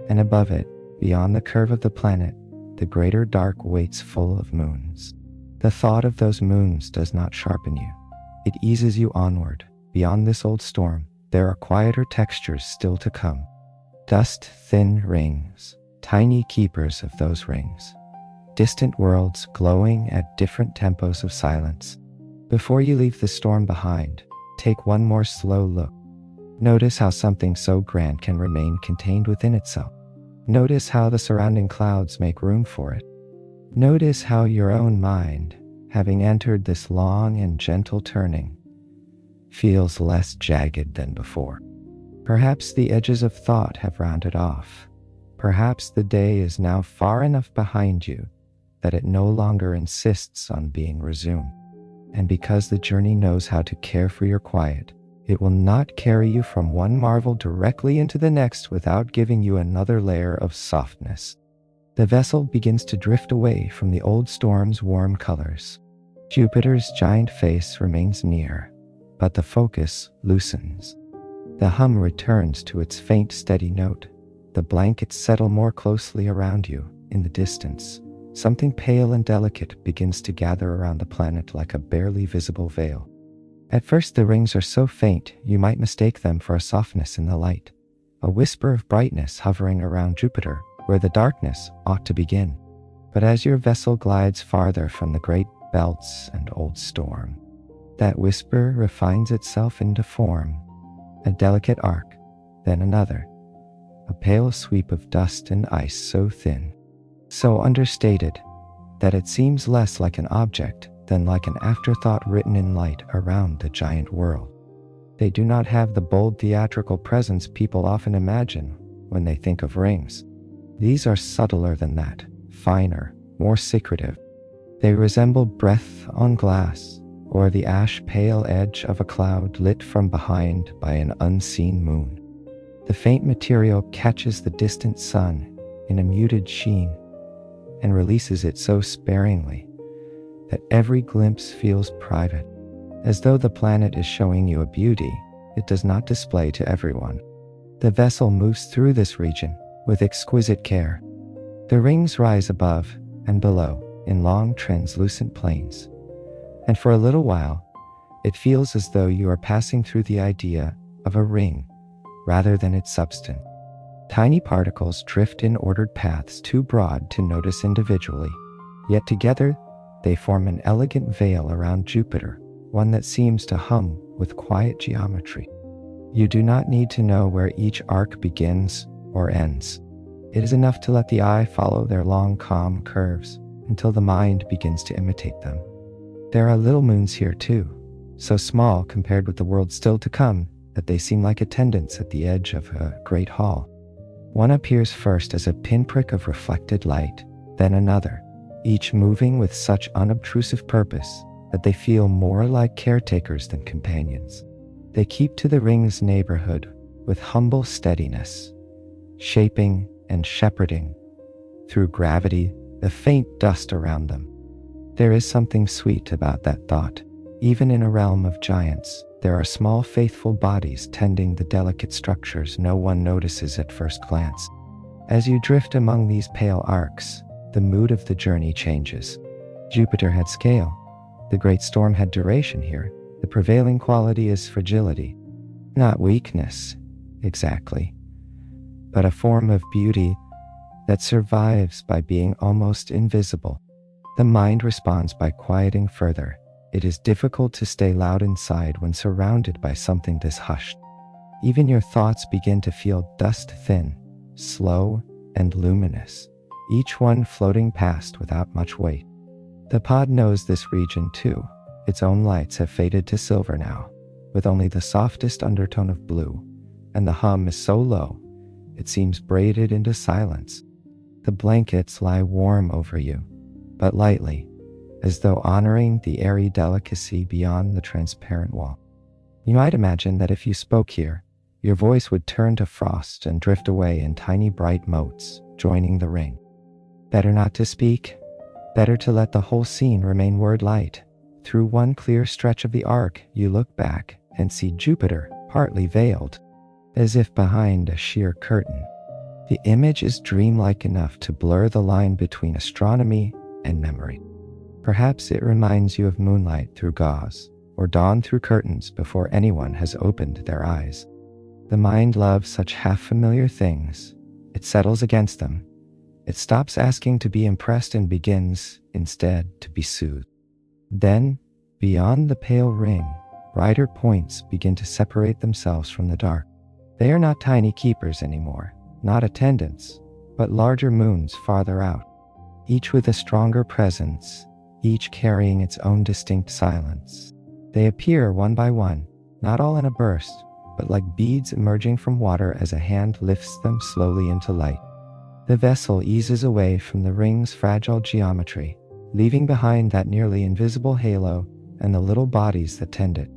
and above it, beyond the curve of the planet, the greater dark waits full of moons. The thought of those moons does not sharpen you. It eases you onward. Beyond this old storm, there are quieter textures still to come. Dust-thin rings, tiny keepers of those rings. Distant worlds glowing at different tempos of silence. Before you leave the storm behind, take one more slow look. Notice how something so grand can remain contained within itself. Notice how the surrounding clouds make room for it. Notice how your own mind, having entered this long and gentle turning, feels less jagged than before. Perhaps the edges of thought have rounded off. Perhaps the day is now far enough behind you that it no longer insists on being resumed. And because the journey knows how to care for your quiet, it will not carry you from one marvel directly into the next without giving you another layer of softness. The vessel begins to drift away from the old storm's warm colors. Jupiter's giant face remains near, but the focus loosens. The hum returns to its faint, steady note. The blankets settle more closely around you. In the distance, something pale and delicate begins to gather around the planet like a barely visible veil. At first, the rings are so faint you might mistake them for a softness in the light, a whisper of brightness hovering around Jupiter, where the darkness ought to begin. But as your vessel glides farther from the great belts and old storm, that whisper refines itself into form, a delicate arc, then another, a pale sweep of dust and ice so thin, so understated, that it seems less like an object than like an afterthought written in light around the giant world. They do not have the bold theatrical presence people often imagine when they think of rings. These are subtler than that, finer, more secretive. They resemble breath on glass, or the ash-pale edge of a cloud lit from behind by an unseen moon. The faint material catches the distant sun in a muted sheen and releases it so sparingly that every glimpse feels private, as though the planet is showing you a beauty it does not display to everyone. The vessel moves through this region with exquisite care. The rings rise above and below in long translucent planes, and for a little while, it feels as though you are passing through the idea of a ring rather than its substance. Tiny particles drift in ordered paths too broad to notice individually, yet together they form an elegant veil around Jupiter, one that seems to hum with quiet geometry. You do not need to know where each arc begins or ends. It is enough to let the eye follow their long, calm curves until the mind begins to imitate them. There are little moons here too, so small compared with the world still to come that they seem like attendants at the edge of a great hall. One appears first as a pinprick of reflected light, then another, each moving with such unobtrusive purpose that they feel more like caretakers than companions. They keep to the ring's neighborhood with humble steadiness, shaping and shepherding through gravity the faint dust around them. There is something sweet about that thought. Even in a realm of giants, there are small faithful bodies tending the delicate structures no one notices at first glance. As you drift among these pale arcs, the mood of the journey changes. Jupiter had scale. The great storm had duration here. The prevailing quality is fragility. Not weakness, exactly, but a form of beauty that survives by being almost invisible. The mind responds by quieting further. It is difficult to stay loud inside when surrounded by something this hushed. Even your thoughts begin to feel dust-thin, slow, and luminous, each one floating past without much weight. The pod knows this region too. Its own lights have faded to silver now, with only the softest undertone of blue, and the hum is so low, it seems braided into silence. The blankets lie warm over you, but lightly, as though honoring the airy delicacy beyond the transparent wall. You might imagine that if you spoke here, your voice would turn to frost and drift away in tiny bright motes, joining the ring. Better not to speak. Better to let the whole scene remain word light. Through one clear stretch of the arc, you look back and see Jupiter partly veiled, as if behind a sheer curtain. The image is dreamlike enough to blur the line between astronomy and memory. Perhaps it reminds you of moonlight through gauze, or dawn through curtains before anyone has opened their eyes. The mind loves such half-familiar things. It settles against them. It stops asking to be impressed and begins, instead, to be soothed. Then, beyond the pale ring, brighter points begin to separate themselves from the dark. They are not tiny keepers anymore, not attendants, but larger moons farther out, each with a stronger presence, each carrying its own distinct silence. They appear one by one, not all in a burst, but like beads emerging from water as a hand lifts them slowly into light. The vessel eases away from the ring's fragile geometry, leaving behind that nearly invisible halo and the little bodies that tend it.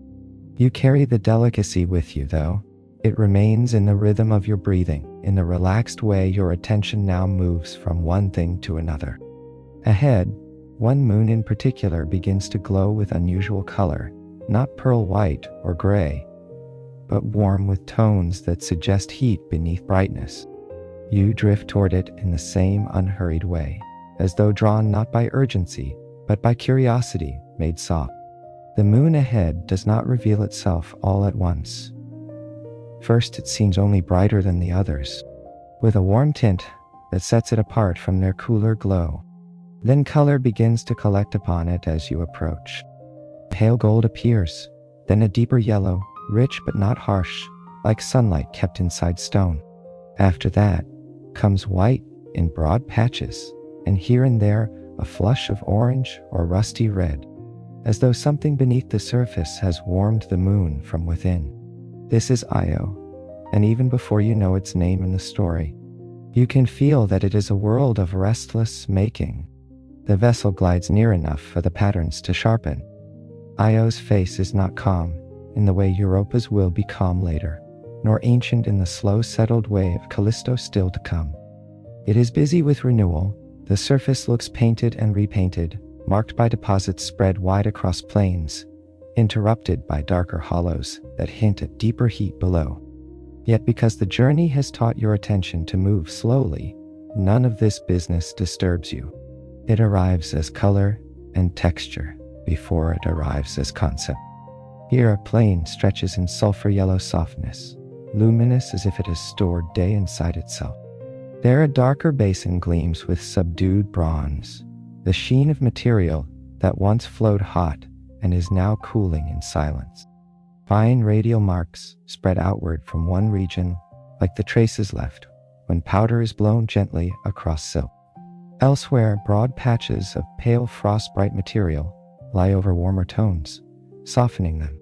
You carry the delicacy with you, though. It remains in the rhythm of your breathing, in the relaxed way your attention now moves from one thing to another. Ahead, one moon in particular begins to glow with unusual color, not pearl white or gray, but warm with tones that suggest heat beneath brightness. You drift toward it in the same unhurried way, as though drawn not by urgency, but by curiosity made soft. The moon ahead does not reveal itself all at once. First, it seems only brighter than the others, with a warm tint that sets it apart from their cooler glow. Then color begins to collect upon it as you approach. Pale gold appears, then a deeper yellow, rich but not harsh, like sunlight kept inside stone. After that comes white in broad patches, and here and there a flush of orange or rusty red, as though something beneath the surface has warmed the moon from within. This is Io, and even before you know its name in the story, you can feel that it is a world of restless making. The vessel glides near enough for the patterns to sharpen. Io's face is not calm in the way Europa's will be calm later, nor ancient in the slow settled way of Callisto still to come. It is busy with renewal. The surface looks painted and repainted, marked by deposits spread wide across plains, interrupted by darker hollows that hint at deeper heat below. Yet because the journey has taught your attention to move slowly, none of this business disturbs you. It arrives as color and texture before it arrives as concept. Here a plain stretches in sulfur yellow softness, luminous as if it has stored day inside itself. There a darker basin gleams with subdued bronze, the sheen of material that once flowed hot and is now cooling in silence. Fine radial marks spread outward from one region like the traces left when powder is blown gently across silk. Elsewhere, broad patches of pale frost-bright material lie over warmer tones, softening them.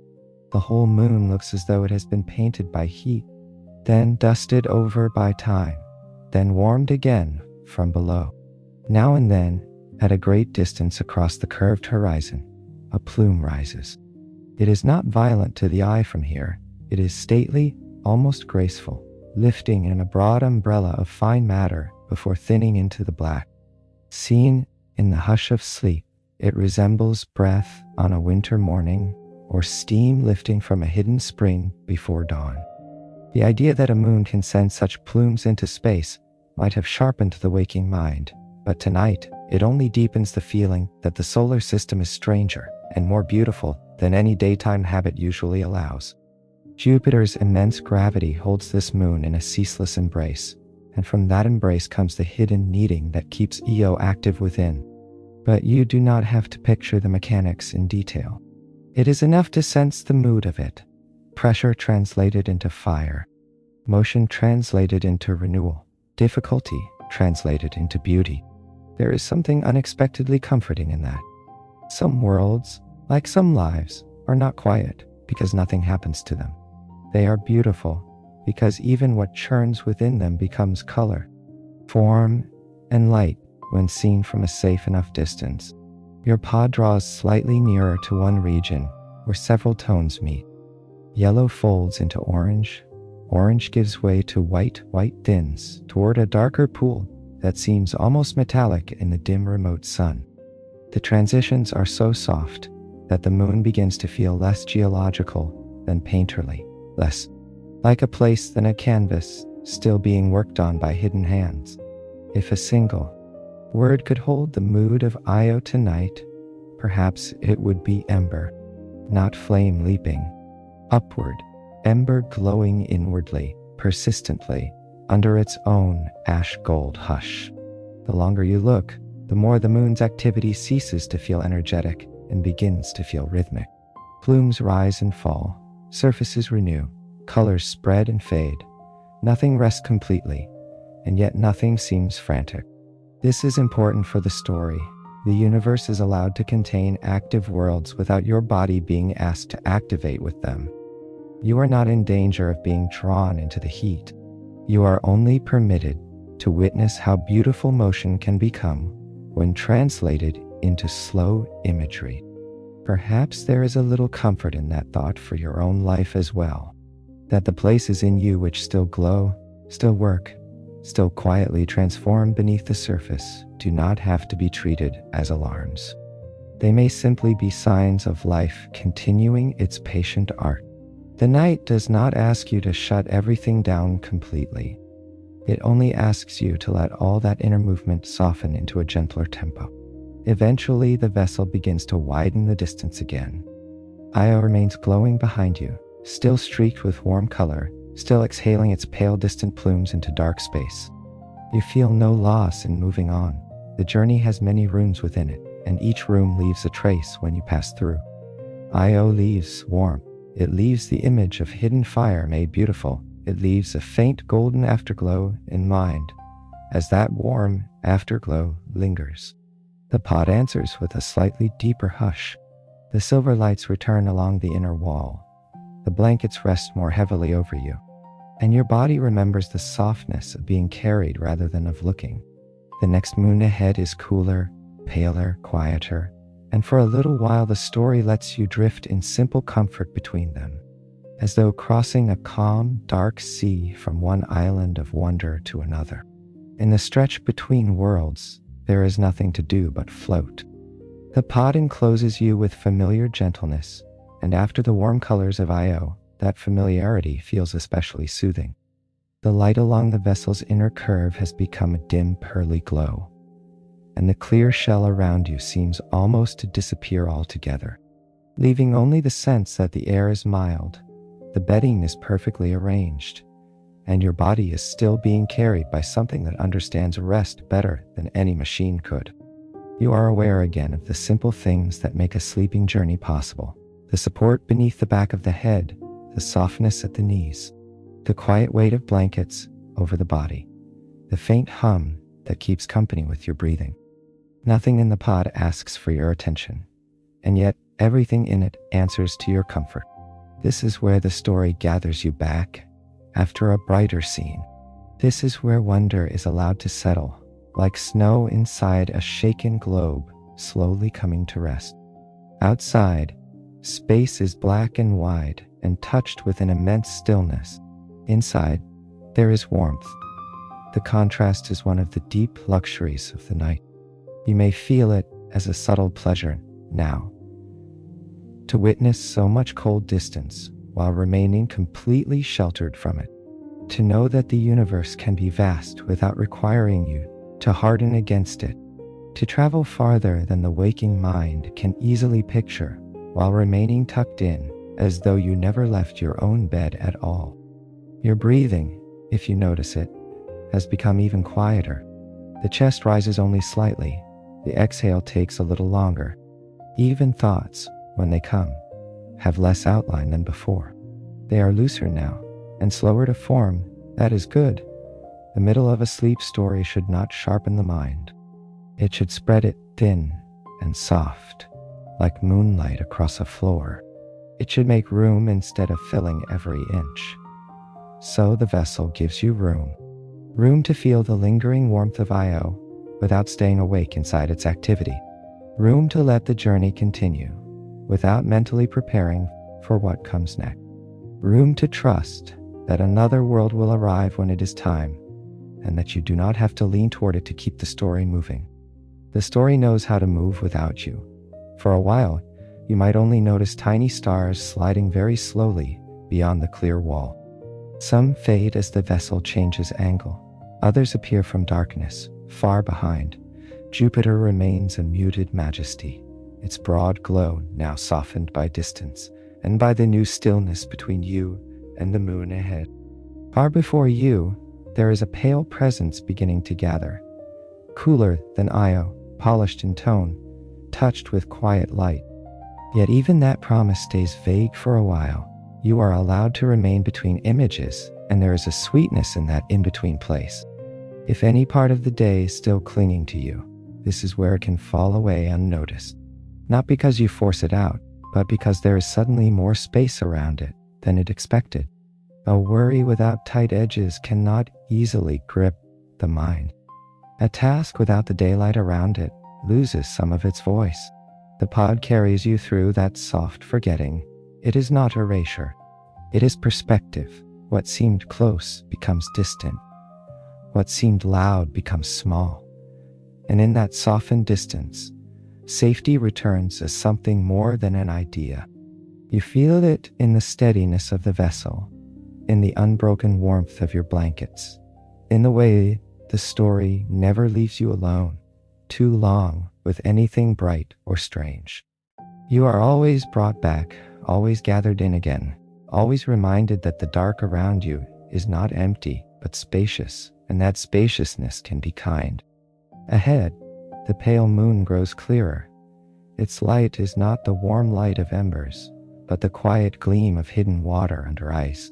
The whole moon looks as though it has been painted by heat, then dusted over by time, then warmed again from below. Now and then, at a great distance across the curved horizon, a plume rises. It is not violent to the eye from here. It is stately, almost graceful, lifting in a broad umbrella of fine matter before thinning into the black. Seen in the hush of sleep, it resembles breath on a winter morning or steam lifting from a hidden spring before dawn. The idea that a moon can send such plumes into space might have sharpened the waking mind, but tonight it only deepens the feeling that the solar system is stranger and more beautiful than any daytime habit usually allows. Jupiter's immense gravity holds this moon in a ceaseless embrace, and from that embrace comes the hidden kneading that keeps Io active within. But you do not have to picture the mechanics in detail. It is enough to sense the mood of it. Pressure translated into fire, motion translated into renewal, difficulty translated into beauty. There is something unexpectedly comforting in that. Some worlds, like some lives, are not quiet because nothing happens to them. They are beautiful because even what churns within them becomes color, form, and light when seen from a safe enough distance. Your paw draws slightly nearer to one region where several tones meet. Yellow folds into orange. Orange gives way to white thins toward a darker pool that seems almost metallic in the dim remote sun. The transitions are so soft that the moon begins to feel less geological than painterly, less like a place than a canvas still being worked on by hidden hands. If a single word could hold the mood of Io tonight, perhaps it would be ember, not flame leaping upward, ember glowing inwardly, persistently, under its own ash gold hush. The longer you look, the more the moon's activity ceases to feel energetic and begins to feel rhythmic. Plumes rise and fall, surfaces renew, colors spread and fade. Nothing rests completely, and yet nothing seems frantic. This is important for the story. The universe is allowed to contain active worlds without your body being asked to activate with them. You are not in danger of being drawn into the heat. You are only permitted to witness how beautiful motion can become when translated into slow imagery. Perhaps there is a little comfort in that thought for your own life as well, that the places in you which still glow, still work, still quietly transform beneath the surface do not have to be treated as alarms. They may simply be signs of life continuing its patient art. The night does not ask you to shut everything down completely. It only asks you to let all that inner movement soften into a gentler tempo. Eventually, the vessel begins to widen the distance again. Io remains glowing behind you, still streaked with warm color, still exhaling its pale distant plumes into dark space. You feel no loss in moving on. The journey has many rooms within it, and each room leaves a trace when you pass through. Io leaves warmth. It leaves the image of hidden fire made beautiful. It leaves a faint golden afterglow in mind, as that warm afterglow lingers. The pod answers with a slightly deeper hush. The silver lights return along the inner wall. The blankets rest more heavily over you. and your body remembers the softness of being carried rather than of looking. The next moon ahead is cooler, paler, quieter, and for a little while the story lets you drift in simple comfort between them, as though crossing a calm, dark sea from one island of wonder to another. In the stretch between worlds, there is nothing to do but float. The pod encloses you with familiar gentleness, and after the warm colors of Io, that familiarity feels especially soothing. The light along the vessel's inner curve has become a dim pearly glow, and the clear shell around you seems almost to disappear altogether, leaving only the sense that the air is mild, the bedding is perfectly arranged, and your body is still being carried by something that understands rest better than any machine could. You are aware again of the simple things that make a sleeping journey possible: the support beneath the back of the head, the softness at the knees, the quiet weight of blankets over the body, the faint hum that keeps company with your breathing. Nothing in the pod asks for your attention, and yet everything in it answers to your comfort. This is where the story gathers you back after a brighter scene. This is where wonder is allowed to settle, like snow inside a shaken globe, slowly coming to rest. Outside, space is black and wide and touched with an immense stillness. Inside, there is warmth. The contrast is one of the deep luxuries of the night. You may feel it as a subtle pleasure now, to witness so much cold distance while remaining completely sheltered from it. To know that the universe can be vast without requiring you to harden against it. To travel farther than the waking mind can easily picture while remaining tucked in, as though you never left your own bed at all. Your breathing, if you notice it, has become even quieter. The chest rises only slightly. The exhale takes a little longer. Even thoughts, when they come, have less outline than before. They are looser now, and slower to form. That is good. The middle of a sleep story should not sharpen the mind. It should spread it thin and soft, like moonlight across a floor. It should make room instead of filling every inch. So the vessel gives you room. Room to feel the lingering warmth of Io without staying awake inside its activity. Room to let the journey continue without mentally preparing for what comes next. Room to trust that another world will arrive when it is time, and that you do not have to lean toward it to keep the story moving. The story knows how to move without you. For a while, you might only notice tiny stars sliding very slowly beyond the clear wall. Some fade as the vessel changes angle. Others appear from darkness, far behind. Jupiter remains a muted majesty, its broad glow now softened by distance and by the new stillness between you and the moon ahead. Far before you, there is a pale presence beginning to gather, cooler than Io, polished in tone, touched with quiet light. Yet even that promise stays vague for a while. You are allowed to remain between images, and there is a sweetness in that in-between place. If any part of the day is still clinging to you, this is where it can fall away unnoticed. Not because you force it out, but because there is suddenly more space around it than it expected. A worry without tight edges cannot easily grip the mind. A task without the daylight around it loses some of its voice. The pod carries you through that soft forgetting. It is not erasure. It is perspective. What seemed close becomes distant. What seemed loud becomes small. And in that softened distance, safety returns as something more than an idea. You feel it in the steadiness of the vessel, in the unbroken warmth of your blankets, in the way the story never leaves you alone too long with anything bright or strange. You are always brought back, always gathered in again, always reminded that the dark around you is not empty but spacious, and that spaciousness can be kind. Ahead, the pale moon grows clearer. Its light is not the warm light of embers, but the quiet gleam of hidden water under ice.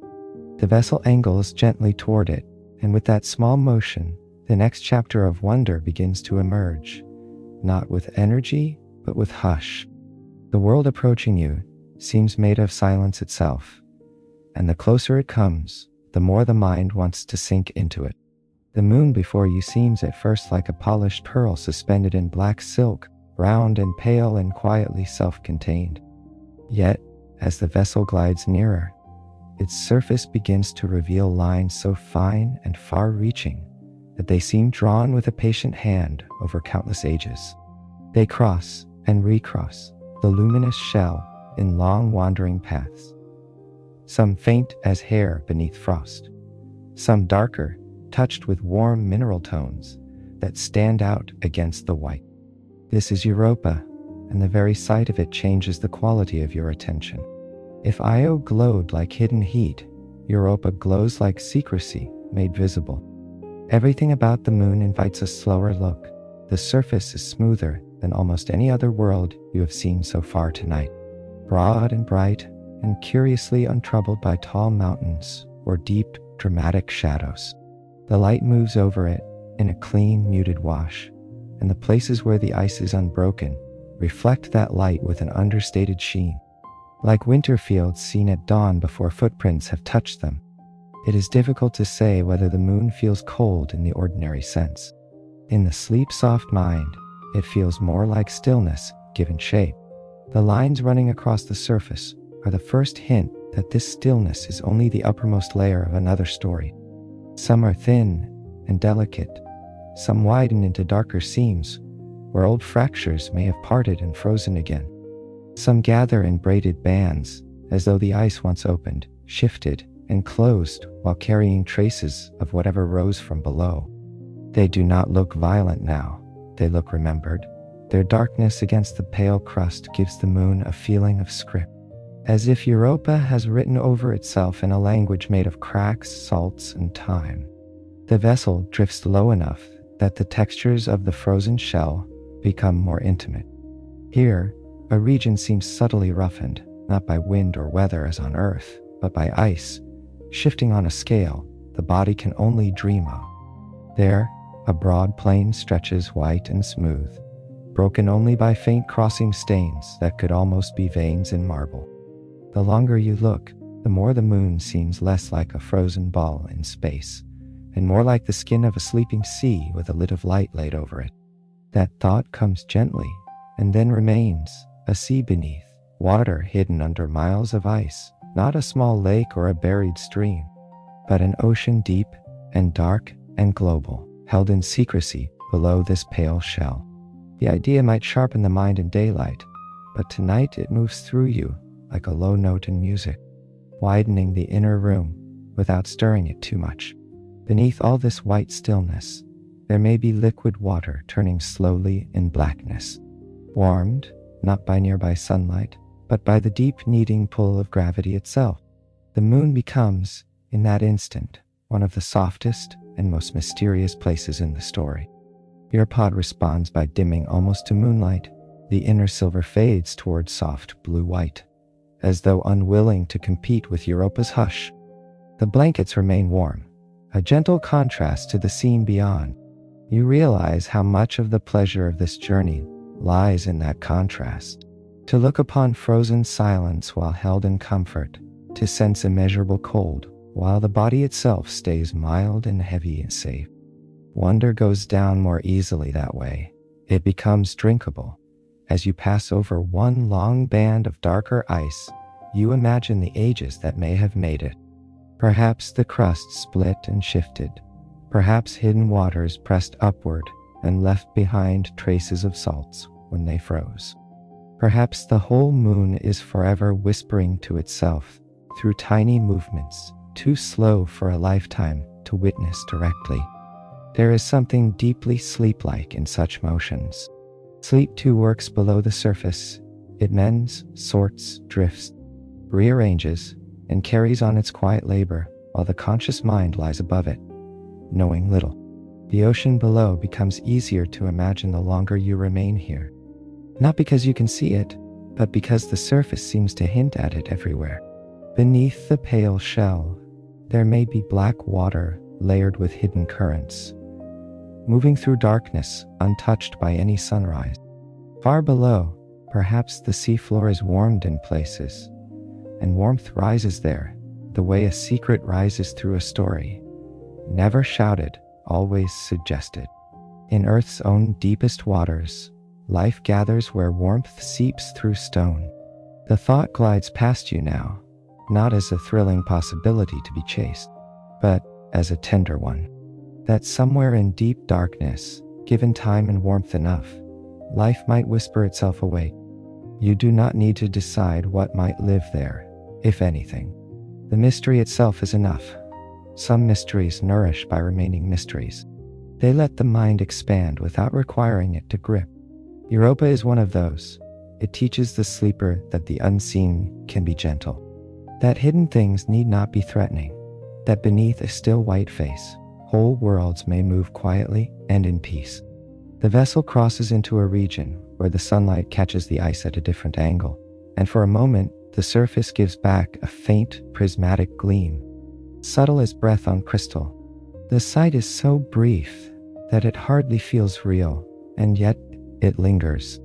The vessel angles gently toward it, and with that small motion, the next chapter of wonder begins to emerge, not with energy, but with hush. The world approaching you seems made of silence itself, and the closer it comes, the more the mind wants to sink into it. The moon before you seems at first like a polished pearl suspended in black silk, round and pale and quietly self-contained. Yet, as the vessel glides nearer, its surface begins to reveal lines so fine and far-reaching that they seem drawn with a patient hand over countless ages. They cross and recross the luminous shell in long wandering paths, some faint as hair beneath frost, some darker, touched with warm mineral tones that stand out against the white. This is Europa, and the very sight of it changes the quality of your attention. If Io glowed like hidden heat, Europa glows like secrecy made visible. Everything about the moon invites a slower look. The surface is smoother than almost any other world you have seen so far tonight. Broad and bright, and curiously untroubled by tall mountains or deep, dramatic shadows. The light moves over it in a clean, muted wash, and the places where the ice is unbroken reflect that light with an understated sheen. Like winter fields seen at dawn before footprints have touched them, it is difficult to say whether the moon feels cold in the ordinary sense. In the sleep-soft mind, it feels more like stillness given shape. The lines running across the surface are the first hint that this stillness is only the uppermost layer of another story. Some are thin and delicate, some widen into darker seams, where old fractures may have parted and frozen again. Some gather in braided bands, as though the ice once opened, shifted, and closed while carrying traces of whatever rose from below. They do not look violent now, they look remembered. Their darkness against the pale crust gives the moon a feeling of script, as if Europa has written over itself in a language made of cracks, salts, and time. The vessel drifts low enough that the textures of the frozen shell become more intimate. Here, a region seems subtly roughened, not by wind or weather as on Earth, but by ice, shifting on a scale the body can only dream of. There, a broad plain stretches white and smooth, broken only by faint crossing stains that could almost be veins in marble. The longer you look, the more the moon seems less like a frozen ball in space, and more like the skin of a sleeping sea with a lid of light laid over it. That thought comes gently, and then remains, a sea beneath, water hidden under miles of ice, not a small lake or a buried stream, but an ocean deep and dark and global, held in secrecy below this pale shell. The idea might sharpen the mind in daylight, but tonight it moves through you like a low note in music, widening the inner room without stirring it too much. Beneath all this white stillness, there may be liquid water turning slowly in blackness, warmed not by nearby sunlight, but by the deep kneading pull of gravity itself. The moon becomes, in that instant, one of the softest and most mysterious places in the story. Your pod responds by dimming almost to moonlight. The inner silver fades towards soft blue-white, as though unwilling to compete with Europa's hush. The blankets remain warm, a gentle contrast to the scene beyond. You realize how much of the pleasure of this journey lies in that contrast. To look upon frozen silence while held in comfort, to sense immeasurable cold while the body itself stays mild and heavy and safe. Wonder goes down more easily that way. It becomes drinkable. As you pass over one long band of darker ice, you imagine the ages that may have made it. Perhaps the crust split and shifted. Perhaps hidden waters pressed upward and left behind traces of salts when they froze. Perhaps the whole moon is forever whispering to itself through tiny movements, too slow for a lifetime to witness directly. There is something deeply sleep-like in such motions. Sleep too works below the surface. It mends, sorts, drifts, rearranges, and carries on its quiet labor while the conscious mind lies above it, knowing little. The ocean below becomes easier to imagine the longer you remain here. Not because you can see it, but because the surface seems to hint at it everywhere. Beneath the pale shell, there may be black water layered with hidden currents, moving through darkness untouched by any sunrise. Far below, perhaps the seafloor is warmed in places, and warmth rises there, the way a secret rises through a story. Never shouted, always suggested. In Earth's own deepest waters, life gathers where warmth seeps through stone. The thought glides past you now, not as a thrilling possibility to be chased, but as a tender one. That somewhere in deep darkness, given time and warmth enough, life might whisper itself awake. You do not need to decide what might live there, if anything. The mystery itself is enough. Some mysteries nourish by remaining mysteries. They let the mind expand without requiring it to grip. Europa is one of those. It teaches the sleeper that the unseen can be gentle, that hidden things need not be threatening, that beneath a still white face, whole worlds may move quietly and in peace. The vessel crosses into a region where the sunlight catches the ice at a different angle, and for a moment, the surface gives back a faint, prismatic gleam, subtle as breath on crystal. The sight is so brief that it hardly feels real, and yet it lingers.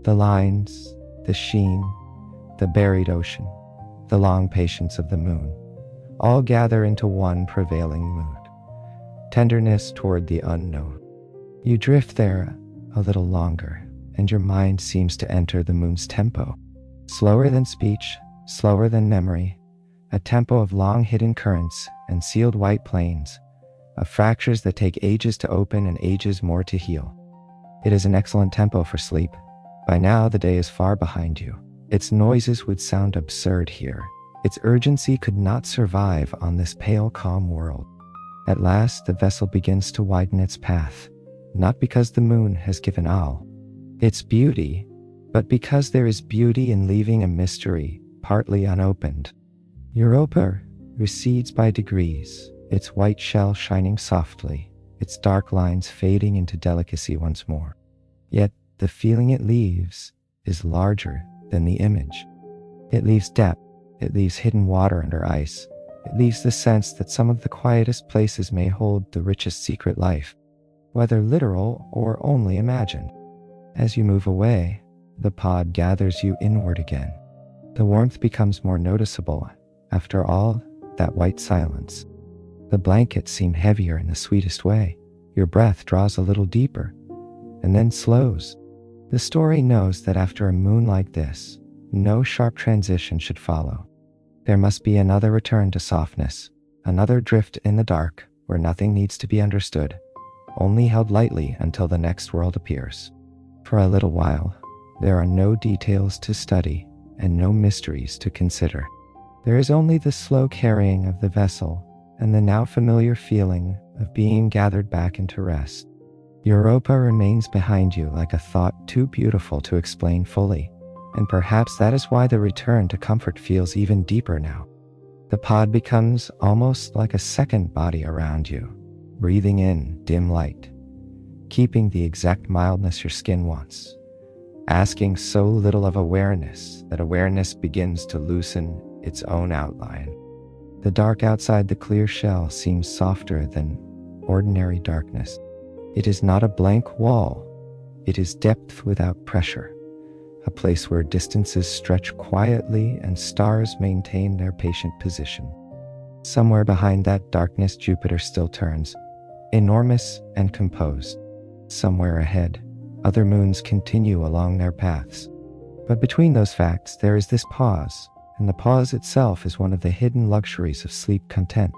The lines, the sheen, the buried ocean, the long patience of the moon, all gather into one prevailing mood. Tenderness toward the unknown. You drift there a little longer, and your mind seems to enter the moon's tempo. Slower than speech, slower than memory, a tempo of long hidden currents and sealed white plains, of fractures that take ages to open and ages more to heal. It is an excellent tempo for sleep. By now the day is far behind you. Its noises would sound absurd here. Its urgency could not survive on this pale, calm world. At last the vessel begins to widen its path, not because the moon has given all its beauty, but because there is beauty in leaving a mystery partly unopened. Europa recedes by degrees, its white shell shining softly, its dark lines fading into delicacy once more. Yet the feeling it leaves is larger than the image. It leaves depth, it leaves hidden water under ice, it leaves the sense that some of the quietest places may hold the richest secret life, whether literal or only imagined. As you move away, the pod gathers you inward again. The warmth becomes more noticeable after all that white silence. The blankets seem heavier in the sweetest way. Your breath draws a little deeper, and then slows. The story knows that after a moon like this, no sharp transition should follow. There must be another return to softness, another drift in the dark where nothing needs to be understood, only held lightly until the next world appears. For a little while, there are no details to study and no mysteries to consider. There is only the slow carrying of the vessel and the now familiar feeling of being gathered back into rest. Europa remains behind you like a thought too beautiful to explain fully, and perhaps that is why the return to comfort feels even deeper now. The pod becomes almost like a second body around you, breathing in dim light, keeping the exact mildness your skin wants, asking so little of awareness that awareness begins to loosen its own outline. The dark outside the clear shell seems softer than ordinary darkness. It is not a blank wall. It is depth without pressure, a place where distances stretch quietly and stars maintain their patient position. Somewhere behind that darkness, Jupiter still turns, enormous and composed. Somewhere ahead, other moons continue along their paths. But between those facts, there is this pause, and the pause itself is one of the hidden luxuries of sleep content.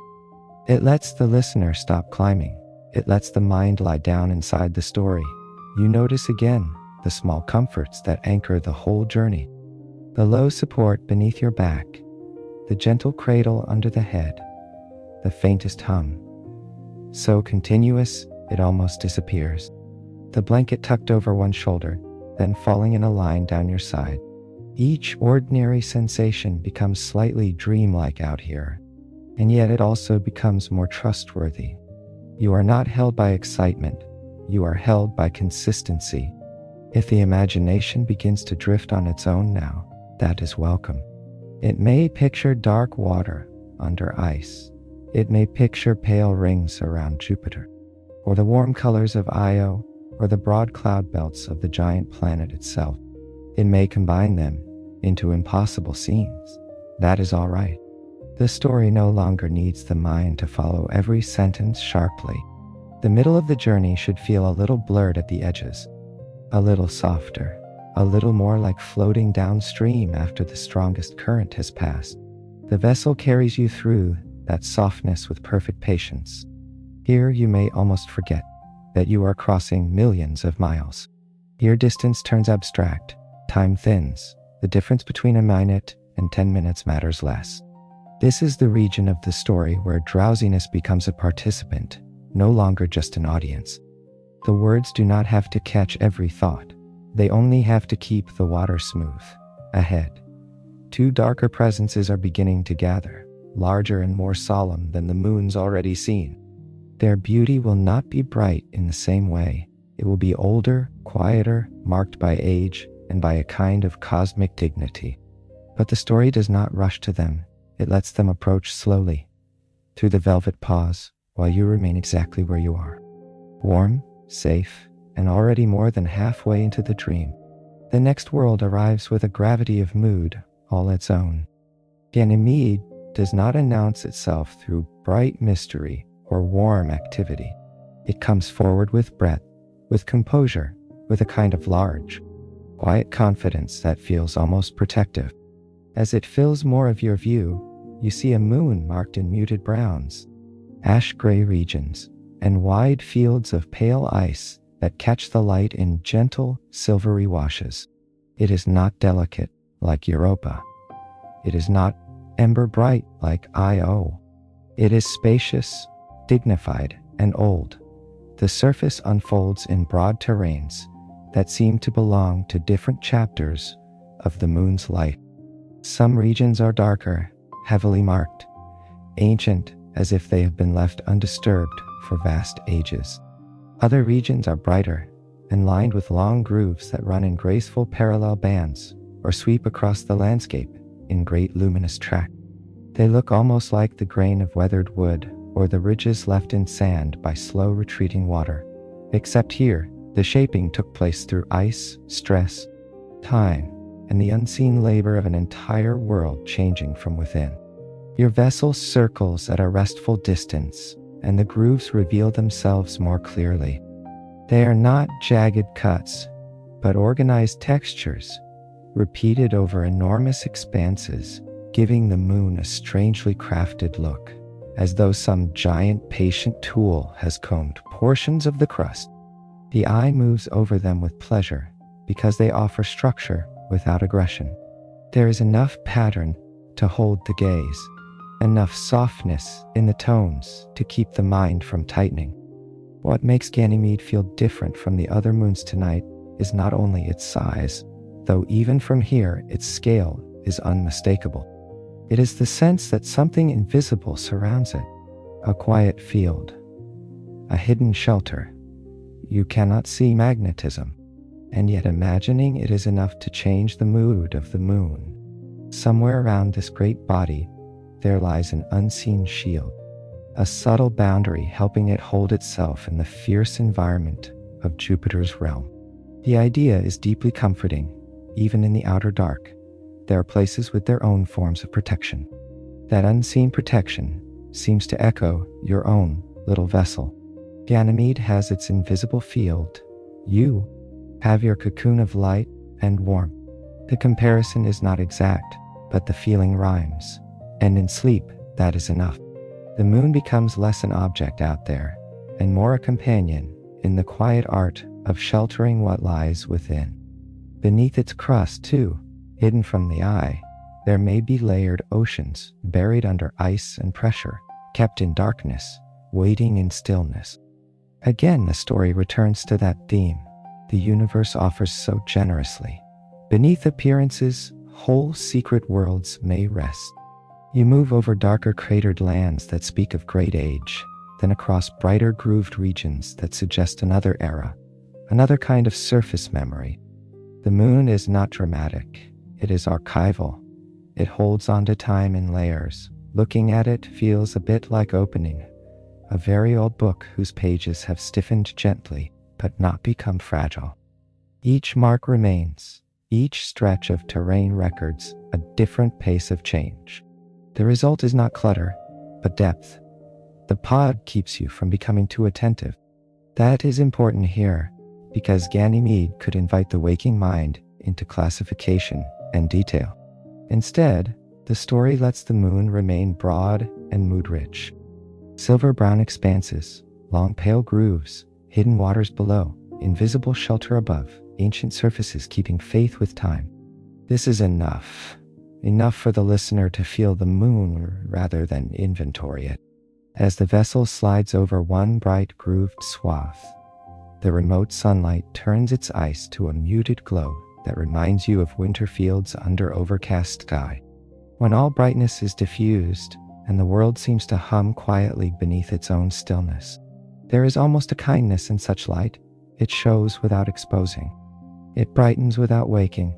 It lets the listener stop climbing. It lets the mind lie down inside the story. You notice again the small comforts that anchor the whole journey. The low support beneath your back, the gentle cradle under the head, the faintest hum, so continuous it almost disappears. The blanket tucked over one shoulder, then falling in a line down your side. Each ordinary sensation becomes slightly dreamlike out here, and yet it also becomes more trustworthy. You are not held by excitement, you are held by consistency. If the imagination begins to drift on its own now, that is welcome. It may picture dark water under ice. It may picture pale rings around Jupiter, or the warm colors of Io, or the broad cloud belts of the giant planet itself. It may combine them into impossible scenes. That is all right. The story no longer needs the mind to follow every sentence sharply. The middle of the journey should feel a little blurred at the edges, a little softer, a little more like floating downstream after the strongest current has passed. The vessel carries you through that softness with perfect patience. Here you may almost forget that you are crossing millions of miles. Here distance turns abstract, time thins, the difference between a minute and 10 minutes matters less. This is the region of the story where drowsiness becomes a participant, no longer just an audience. The words do not have to catch every thought. They only have to keep the water smooth. Ahead, two darker presences are beginning to gather, larger and more solemn than the moons already seen. Their beauty will not be bright in the same way. It will be older, quieter, marked by age and by a kind of cosmic dignity. But the story does not rush to them. It lets them approach slowly, through the velvet pause, while you remain exactly where you are. Warm, safe, and already more than halfway into the dream. The next world arrives with a gravity of mood all its own. Ganymede does not announce itself through bright mystery or warm activity. It comes forward with breadth, with composure, with a kind of large, quiet confidence that feels almost protective. As it fills more of your view, you see a moon marked in muted browns, ash-gray regions, and wide fields of pale ice that catch the light in gentle, silvery washes. It is not delicate like Europa. It is not ember-bright like Io. It is spacious, dignified, and old. The surface unfolds in broad terrains that seem to belong to different chapters of the moon's life. Some regions are darker, heavily marked, ancient as if they have been left undisturbed for vast ages. Other regions are brighter and lined with long grooves that run in graceful parallel bands or sweep across the landscape in great luminous track. They look almost like the grain of weathered wood or the ridges left in sand by slow retreating water. Except here, the shaping took place through ice, stress, time, and the unseen labor of an entire world changing from within. Your vessel circles at a restful distance, and the grooves reveal themselves more clearly. They are not jagged cuts, but organized textures, repeated over enormous expanses, giving the moon a strangely crafted look, as though some giant patient tool has combed portions of the crust. The eye moves over them with pleasure, because they offer structure without aggression. There is enough pattern to hold the gaze, enough softness in the tones to keep the mind from tightening. What makes Ganymede feel different from the other moons tonight is not only its size, though even from here its scale is unmistakable. It is the sense that something invisible surrounds it, a quiet field, a hidden shelter. You cannot see magnetism, and yet imagining it is enough to change the mood of the moon. Somewhere around this great body, there lies an unseen shield, a subtle boundary helping it hold itself in the fierce environment of Jupiter's realm. The idea is deeply comforting. Even in the outer dark, there are places with their own forms of protection. That unseen protection seems to echo your own little vessel. Ganymede has its invisible field. You have your cocoon of light and warmth. The comparison is not exact, but the feeling rhymes. And in sleep, that is enough. The moon becomes less an object out there, and more a companion in the quiet art of sheltering what lies within. Beneath its crust, too, hidden from the eye, there may be layered oceans buried under ice and pressure, kept in darkness, waiting in stillness. Again, the story returns to that theme. The universe offers so generously. Beneath appearances, whole secret worlds may rest. You move over darker cratered lands that speak of great age, then across brighter grooved regions that suggest another era, another kind of surface memory. The moon is not dramatic, it is archival. It holds onto time in layers. Looking at it feels a bit like opening a very old book whose pages have stiffened gently but not become fragile. Each mark remains, each stretch of terrain records a different pace of change. The result is not clutter, but depth. The pod keeps you from becoming too attentive. That is important here, because Ganymede could invite the waking mind into classification and detail. Instead, the story lets the moon remain broad and mood-rich. Silver-brown expanses, long pale grooves, hidden waters below, invisible shelter above, ancient surfaces keeping faith with time. This is enough. Enough for the listener to feel the moon rather than inventory it. As the vessel slides over one bright grooved swath, the remote sunlight turns its ice to a muted glow that reminds you of winter fields under overcast sky. When all brightness is diffused and the world seems to hum quietly beneath its own stillness, there is almost a kindness in such light. It shows without exposing. It brightens without waking.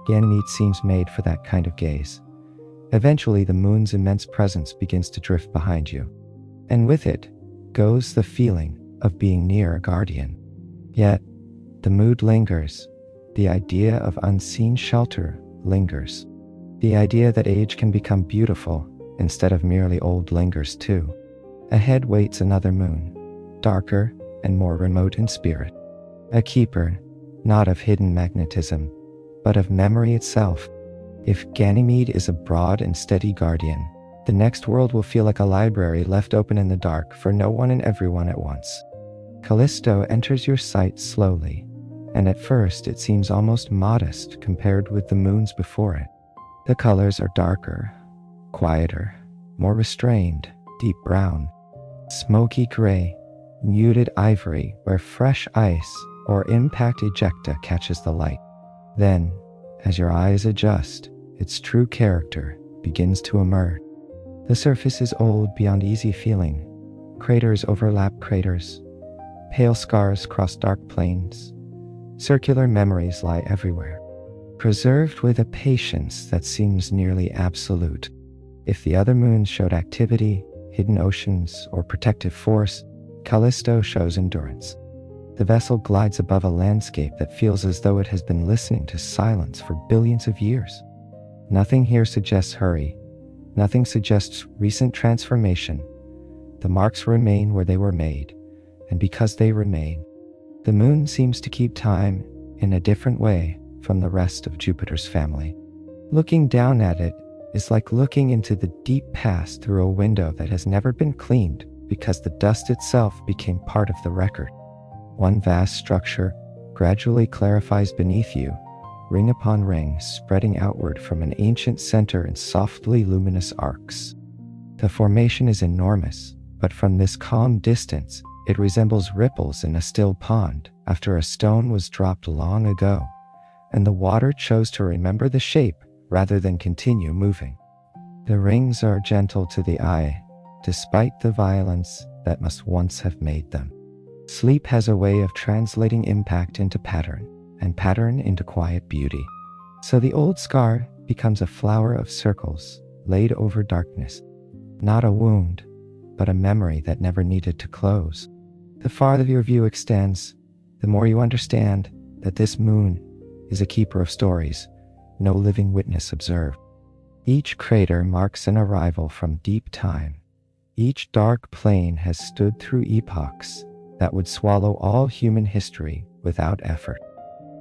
Ganymede seems made for that kind of gaze. Eventually, the moon's immense presence begins to drift behind you, and with it goes the feeling of being near a guardian. Yet, the mood lingers. The idea of unseen shelter lingers. The idea that age can become beautiful instead of merely old lingers too. Ahead waits another moon, darker and more remote in spirit. A keeper, not of hidden magnetism, but of memory itself. If Ganymede is a broad and steady guardian, the next world will feel like a library left open in the dark for no one and everyone at once. Callisto enters your sight slowly, and at first it seems almost modest compared with the moons before it. The colors are darker, quieter, more restrained, deep brown, smoky gray, muted ivory where fresh ice or impact ejecta catches the light. Then, as your eyes adjust, its true character begins to emerge. The surface is old beyond easy feeling. Craters overlap craters. Pale scars cross dark plains. Circular memories lie everywhere, preserved with a patience that seems nearly absolute. If the other moons showed activity, hidden oceans, or protective force, Callisto shows endurance. The vessel glides above a landscape that feels as though it has been listening to silence for billions of years. Nothing here suggests hurry. Nothing suggests recent transformation. The marks remain where they were made, and because they remain, the moon seems to keep time in a different way from the rest of Jupiter's family. Looking down at it is like looking into the deep past through a window that has never been cleaned because the dust itself became part of the record. One vast structure gradually clarifies beneath you, ring upon ring spreading outward from an ancient center in softly luminous arcs. The formation is enormous, but from this calm distance, it resembles ripples in a still pond after a stone was dropped long ago, and the water chose to remember the shape rather than continue moving. The rings are gentle to the eye, despite the violence that must once have made them. Sleep has a way of translating impact into pattern, and pattern into quiet beauty. So the old scar becomes a flower of circles laid over darkness. Not a wound, but a memory that never needed to close. The farther your view extends, the more you understand that this moon is a keeper of stories, no living witness observed. Each crater marks an arrival from deep time. Each dark plain has stood through epochs that would swallow all human history without effort.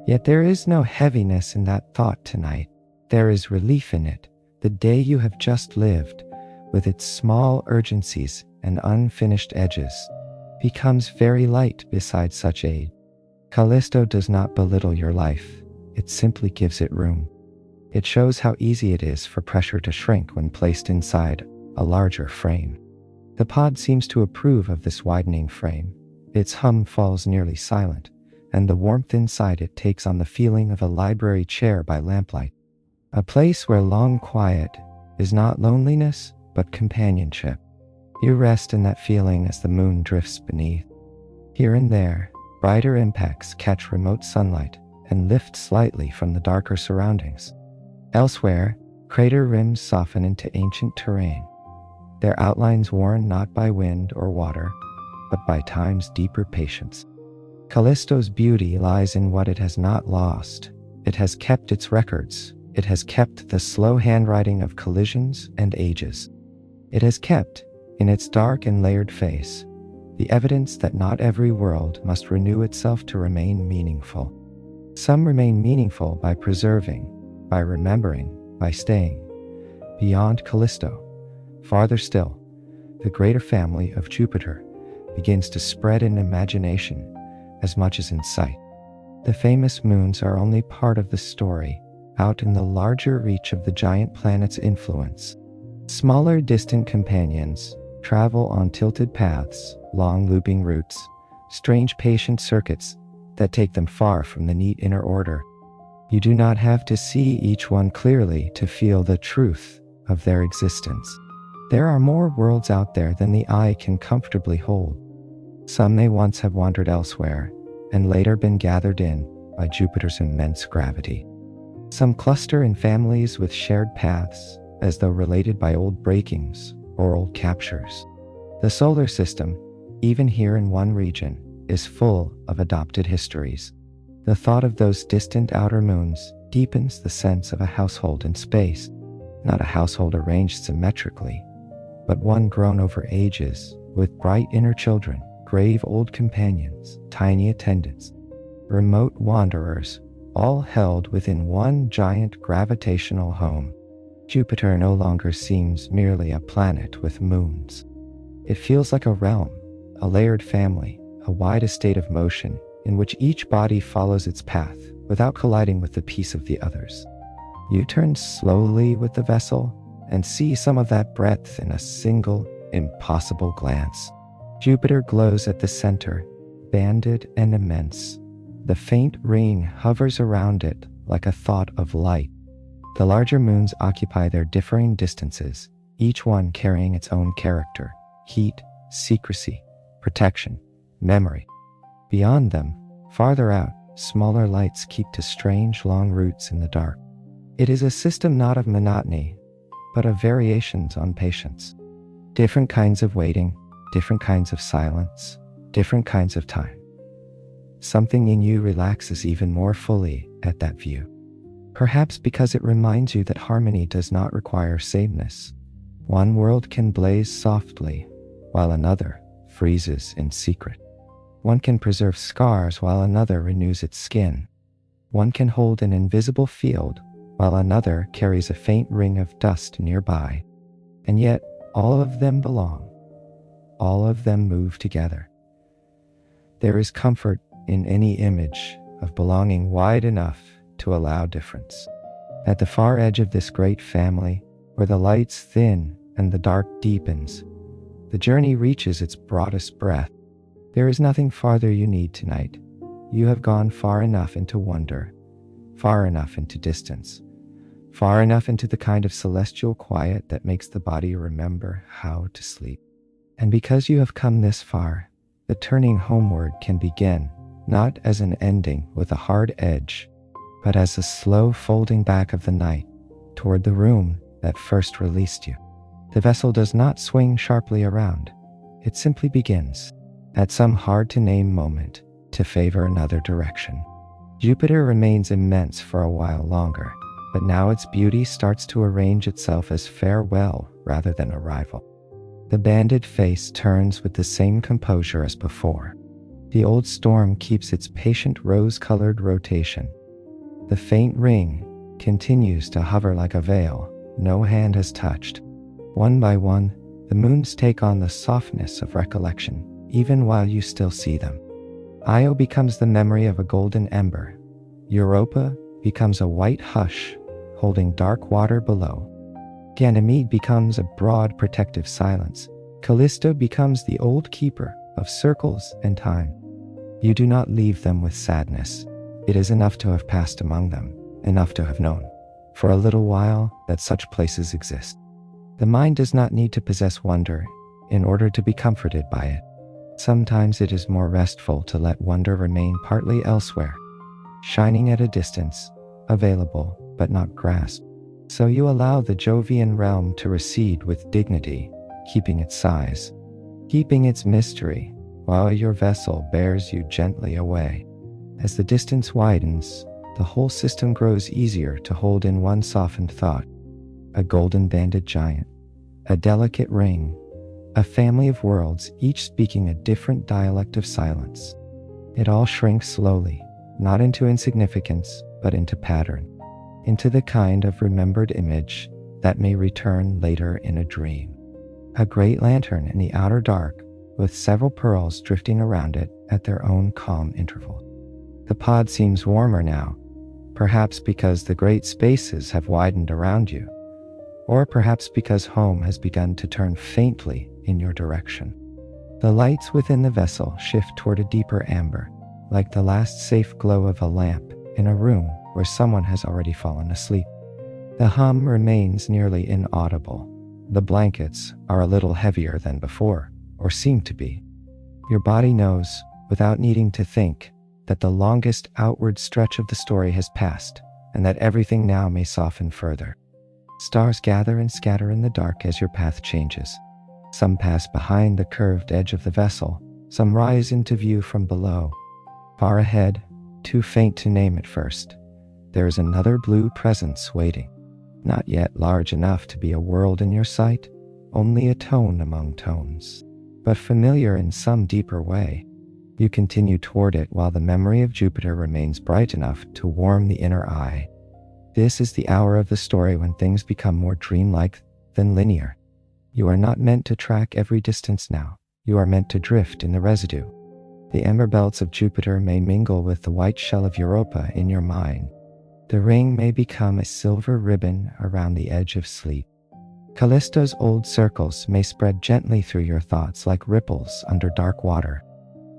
Yet there is no heaviness in that thought tonight. There is relief in it. The day you have just lived, with its small urgencies and unfinished edges, becomes very light beside such aid. Callisto does not belittle your life. It simply gives it room. It shows how easy it is for pressure to shrink when placed inside a larger frame. The pod seems to approve of this widening frame. Its hum falls nearly silent, and the warmth inside it takes on the feeling of a library chair by lamplight. A place where long quiet is not loneliness, but companionship. You rest in that feeling as the moon drifts beneath. Here and there, brighter impacts catch remote sunlight and lift slightly from the darker surroundings. Elsewhere, crater rims soften into ancient terrain, their outlines worn not by wind or water, but by time's deeper patience. Callisto's beauty lies in what it has not lost. It has kept its records, It has kept the slow handwriting of collisions and ages. It has kept, in its dark and layered face, the evidence that not every world must renew itself to remain meaningful. Some remain meaningful by preserving, by remembering, by staying. Beyond Callisto, farther still, the greater family of Jupiter begins to spread in imagination as much as in sight. The famous moons are only part of the story, out in the larger reach of the giant planet's influence. Smaller distant companions travel on tilted paths, long looping routes, strange patient circuits that take them far from the neat inner order. You do not have to see each one clearly to feel the truth of their existence. There are more worlds out there than the eye can comfortably hold. Some may once have wandered elsewhere, and later been gathered in by Jupiter's immense gravity. Some cluster in families with shared paths, as though related by old breakings or old captures. The solar system, even here in one region, is full of adopted histories. The thought of those distant outer moons deepens the sense of a household in space, not a household arranged symmetrically, but one grown over ages, with bright inner children, grave old companions, tiny attendants, remote wanderers, all held within one giant gravitational home. Jupiter no longer seems merely a planet with moons. It feels like a realm, a layered family, a wide estate of motion in which each body follows its path without colliding with the peace of the others. You turn slowly with the vessel and see some of that breadth in a single, impossible glance. Jupiter glows at the center, banded and immense. The faint ring hovers around it like a thought of light. The larger moons occupy their differing distances, each one carrying its own character, heat, secrecy, protection, memory. Beyond them, farther out, smaller lights keep to strange long routes in the dark. It is a system not of monotony, but of variations on patience. Different kinds of waiting, different kinds of silence, different kinds of time. Something in you relaxes even more fully at that view. Perhaps because it reminds you that harmony does not require sameness. One world can blaze softly, while another freezes in secret. One can preserve scars while another renews its skin. One can hold an invisible field while another carries a faint ring of dust nearby. And yet, all of them belong. All of them move together. There is comfort in any image of belonging wide enough to allow difference. At the far edge of this great family, where the lights thin and the dark deepens, the journey reaches its broadest breadth. There is nothing farther you need tonight. You have gone far enough into wonder, far enough into distance, far enough into the kind of celestial quiet that makes the body remember how to sleep. And because you have come this far, the turning homeward can begin, not as an ending with a hard edge, but as a slow folding back of the night toward the room that first released you. The vessel does not swing sharply around. It simply begins, at some hard-to-name moment, to favor another direction. Jupiter remains immense for a while longer, but now its beauty starts to arrange itself as farewell rather than arrival. The banded face turns with the same composure as before. The old storm keeps its patient rose-colored rotation. The faint ring continues to hover like a veil no hand has touched. One by one, the moons take on the softness of recollection, even while you still see them. Io becomes the memory of a golden ember. Europa becomes a white hush, holding dark water below. Ganymede becomes a broad protective silence. Callisto becomes the old keeper of circles and time. You do not leave them with sadness. It is enough to have passed among them, enough to have known, for a little while, that such places exist. The mind does not need to possess wonder in order to be comforted by it. Sometimes it is more restful to let wonder remain partly elsewhere, shining at a distance, available but not grasped. So you allow the Jovian realm to recede with dignity, keeping its size, keeping its mystery, while your vessel bears you gently away. As the distance widens, the whole system grows easier to hold in one softened thought. A golden banded giant, a delicate ring, a family of worlds, each speaking a different dialect of silence. It all shrinks slowly, not into insignificance, but into pattern, into the kind of remembered image that may return later in a dream. A great lantern in the outer dark, with several pearls drifting around it at their own calm interval. The pod seems warmer now, perhaps because the great spaces have widened around you, or perhaps because home has begun to turn faintly in your direction. The lights within the vessel shift toward a deeper amber, like the last safe glow of a lamp in a room where someone has already fallen asleep. The hum remains nearly inaudible. The blankets are a little heavier than before, or seem to be. Your body knows, without needing to think, that the longest outward stretch of the story has passed, and that everything now may soften further. Stars gather and scatter in the dark as your path changes. Some pass behind the curved edge of the vessel, some rise into view from below. Far ahead, too faint to name at first, there is another blue presence waiting. Not yet large enough to be a world in your sight, only a tone among tones, but familiar in some deeper way. You continue toward it while the memory of Jupiter remains bright enough to warm the inner eye. This is the hour of the story when things become more dreamlike than linear. You are not meant to track every distance now. You are meant to drift in the residue. The ember belts of Jupiter may mingle with the white shell of Europa in your mind. The ring may become a silver ribbon around the edge of sleep. Callisto's old circles may spread gently through your thoughts like ripples under dark water.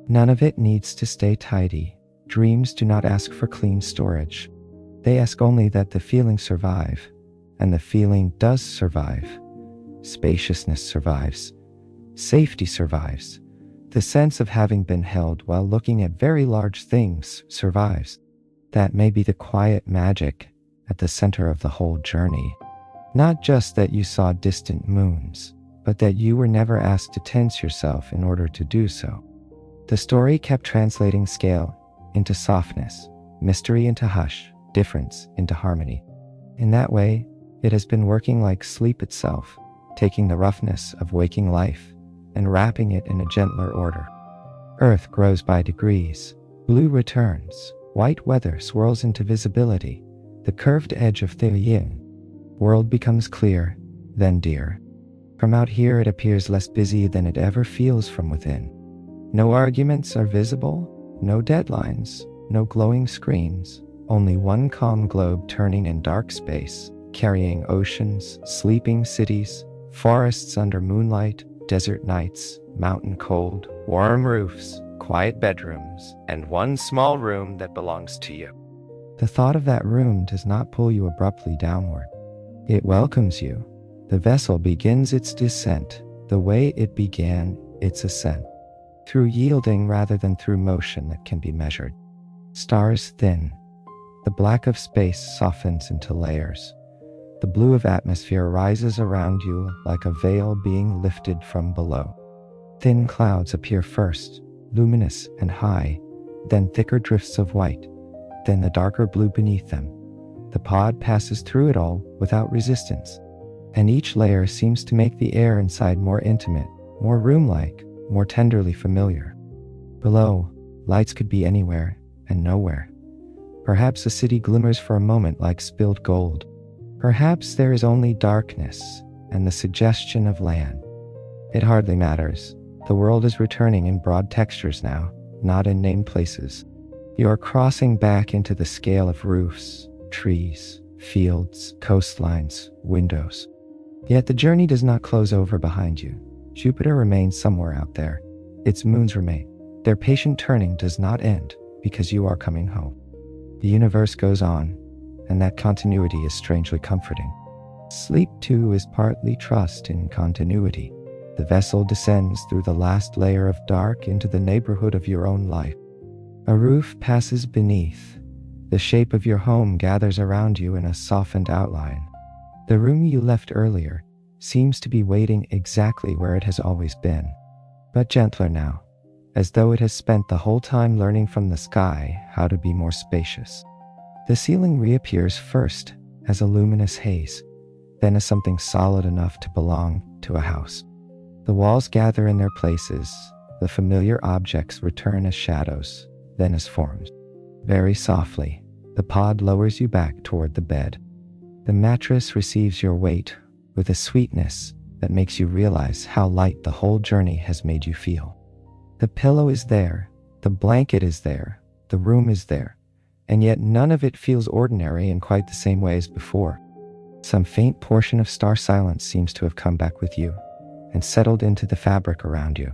None of it needs to stay tidy. Dreams do not ask for clean storage. They ask only that the feeling survive, and the feeling does survive. Spaciousness survives. Safety survives. The sense of having been held while looking at very large things survives. That may be the quiet magic at the center of the whole journey. Not just that you saw distant moons, but that you were never asked to tense yourself in order to do so. The story kept translating scale into softness, mystery into hush, difference into harmony. In that way, it has been working like sleep itself, taking the roughness of waking life and wrapping it in a gentler order. Earth grows by degrees. Blue returns. White weather swirls into visibility. The curved edge of the yin. World becomes clear, then dear. From out here it appears less busy than it ever feels from within. No arguments are visible, no deadlines, no glowing screens, only one calm globe turning in dark space, carrying oceans, sleeping cities, forests under moonlight, desert nights, mountain cold, warm roofs, quiet bedrooms, and one small room that belongs to you. The thought of that room does not pull you abruptly downward. It welcomes you. The vessel begins its descent, the way it began its ascent, through yielding rather than through motion that can be measured. Stars thin. The black of space softens into layers. The blue of atmosphere rises around you like a veil being lifted from below. Thin clouds appear first, luminous and high, then thicker drifts of white, then the darker blue beneath them. The pod passes through it all without resistance, and each layer seems to make the air inside more intimate, more room-like, more tenderly familiar. Below, lights could be anywhere and nowhere. Perhaps a city glimmers for a moment like spilled gold. Perhaps there is only darkness and the suggestion of land. It hardly matters. The world is returning in broad textures now, not in named places. You are crossing back into the scale of roofs, trees, fields, coastlines, windows. Yet the journey does not close over behind you. Jupiter remains somewhere out there. Its moons remain. Their patient turning does not end because you are coming home. The universe goes on, and that continuity is strangely comforting. Sleep, too, is partly trust in continuity. The vessel descends through the last layer of dark into the neighborhood of your own life. A roof passes beneath. The shape of your home gathers around you in a softened outline. The room you left earlier seems to be waiting exactly where it has always been, but gentler now, as though it has spent the whole time learning from the sky how to be more spacious. The ceiling reappears first as a luminous haze, then as something solid enough to belong to a house. The walls gather in their places, the familiar objects return as shadows, then as forms. Very softly, the pod lowers you back toward the bed. The mattress receives your weight with a sweetness that makes you realize how light the whole journey has made you feel. The pillow is there, the blanket is there, the room is there, and yet none of it feels ordinary in quite the same way as before. Some faint portion of star silence seems to have come back with you and settled into the fabric around you.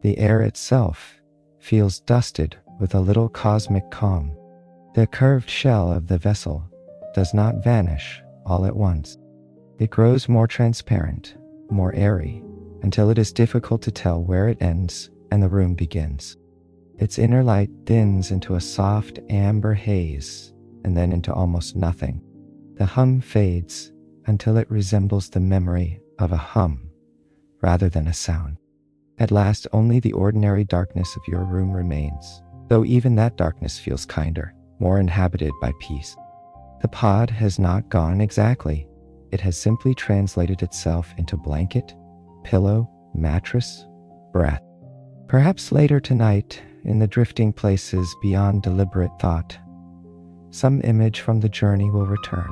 The air itself feels dusted with a little cosmic calm. The curved shell of the vessel does not vanish all at once. It grows more transparent, more airy, until it is difficult to tell where it ends and the room begins. Its inner light thins into a soft amber haze and then into almost nothing. The hum fades until it resembles the memory of a hum rather than a sound. At last, only the ordinary darkness of your room remains, though even that darkness feels kinder, more inhabited by peace. The pod has not gone exactly. It has simply translated itself into blanket, pillow, mattress, breath. Perhaps later tonight, in the drifting places beyond deliberate thought, some image from the journey will return.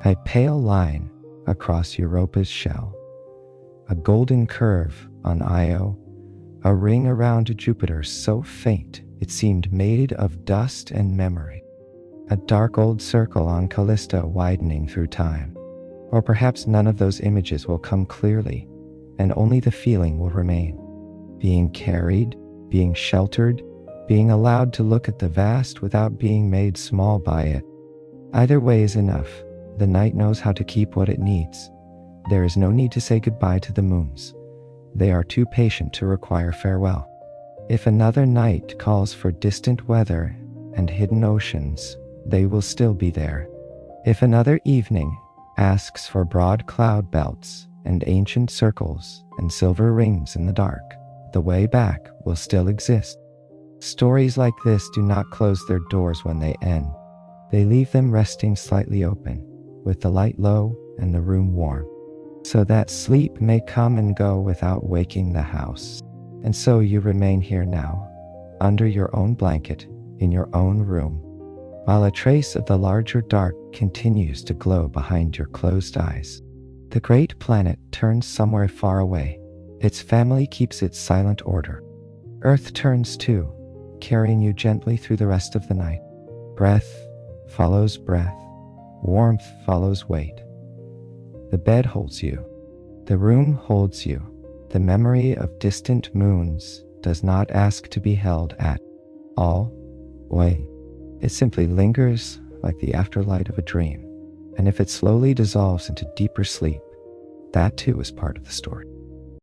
A pale line across Europa's shell, a golden curve on Io, a ring around Jupiter so faint it seemed made of dust and memory, a dark old circle on Callisto widening through time. Or perhaps none of those images will come clearly, and only the feeling will remain. Being carried, being sheltered, being allowed to look at the vast without being made small by it. Either way is enough. The night knows how to keep what it needs. There is no need to say goodbye to the moons. They are too patient to require farewell. If another night calls for distant weather and hidden oceans, they will still be there. If another evening asks for broad cloud belts and ancient circles and silver rings in the dark, the way back will still exist. Stories like this do not close their doors when they end. They leave them resting slightly open, with the light low and the room warm, so that sleep may come and go without waking the house. And so you remain here now, under your own blanket, in your own room, while a trace of the larger dark continues to glow behind your closed eyes. The great planet turns somewhere far away. Its family keeps its silent order. Earth turns too, carrying you gently through the rest of the night. Breath follows breath. Warmth follows weight. The bed holds you. The room holds you. The memory of distant moons does not ask to be held at all. Way. It simply lingers like the afterlight of a dream. And if it slowly dissolves into deeper sleep, that too is part of the story.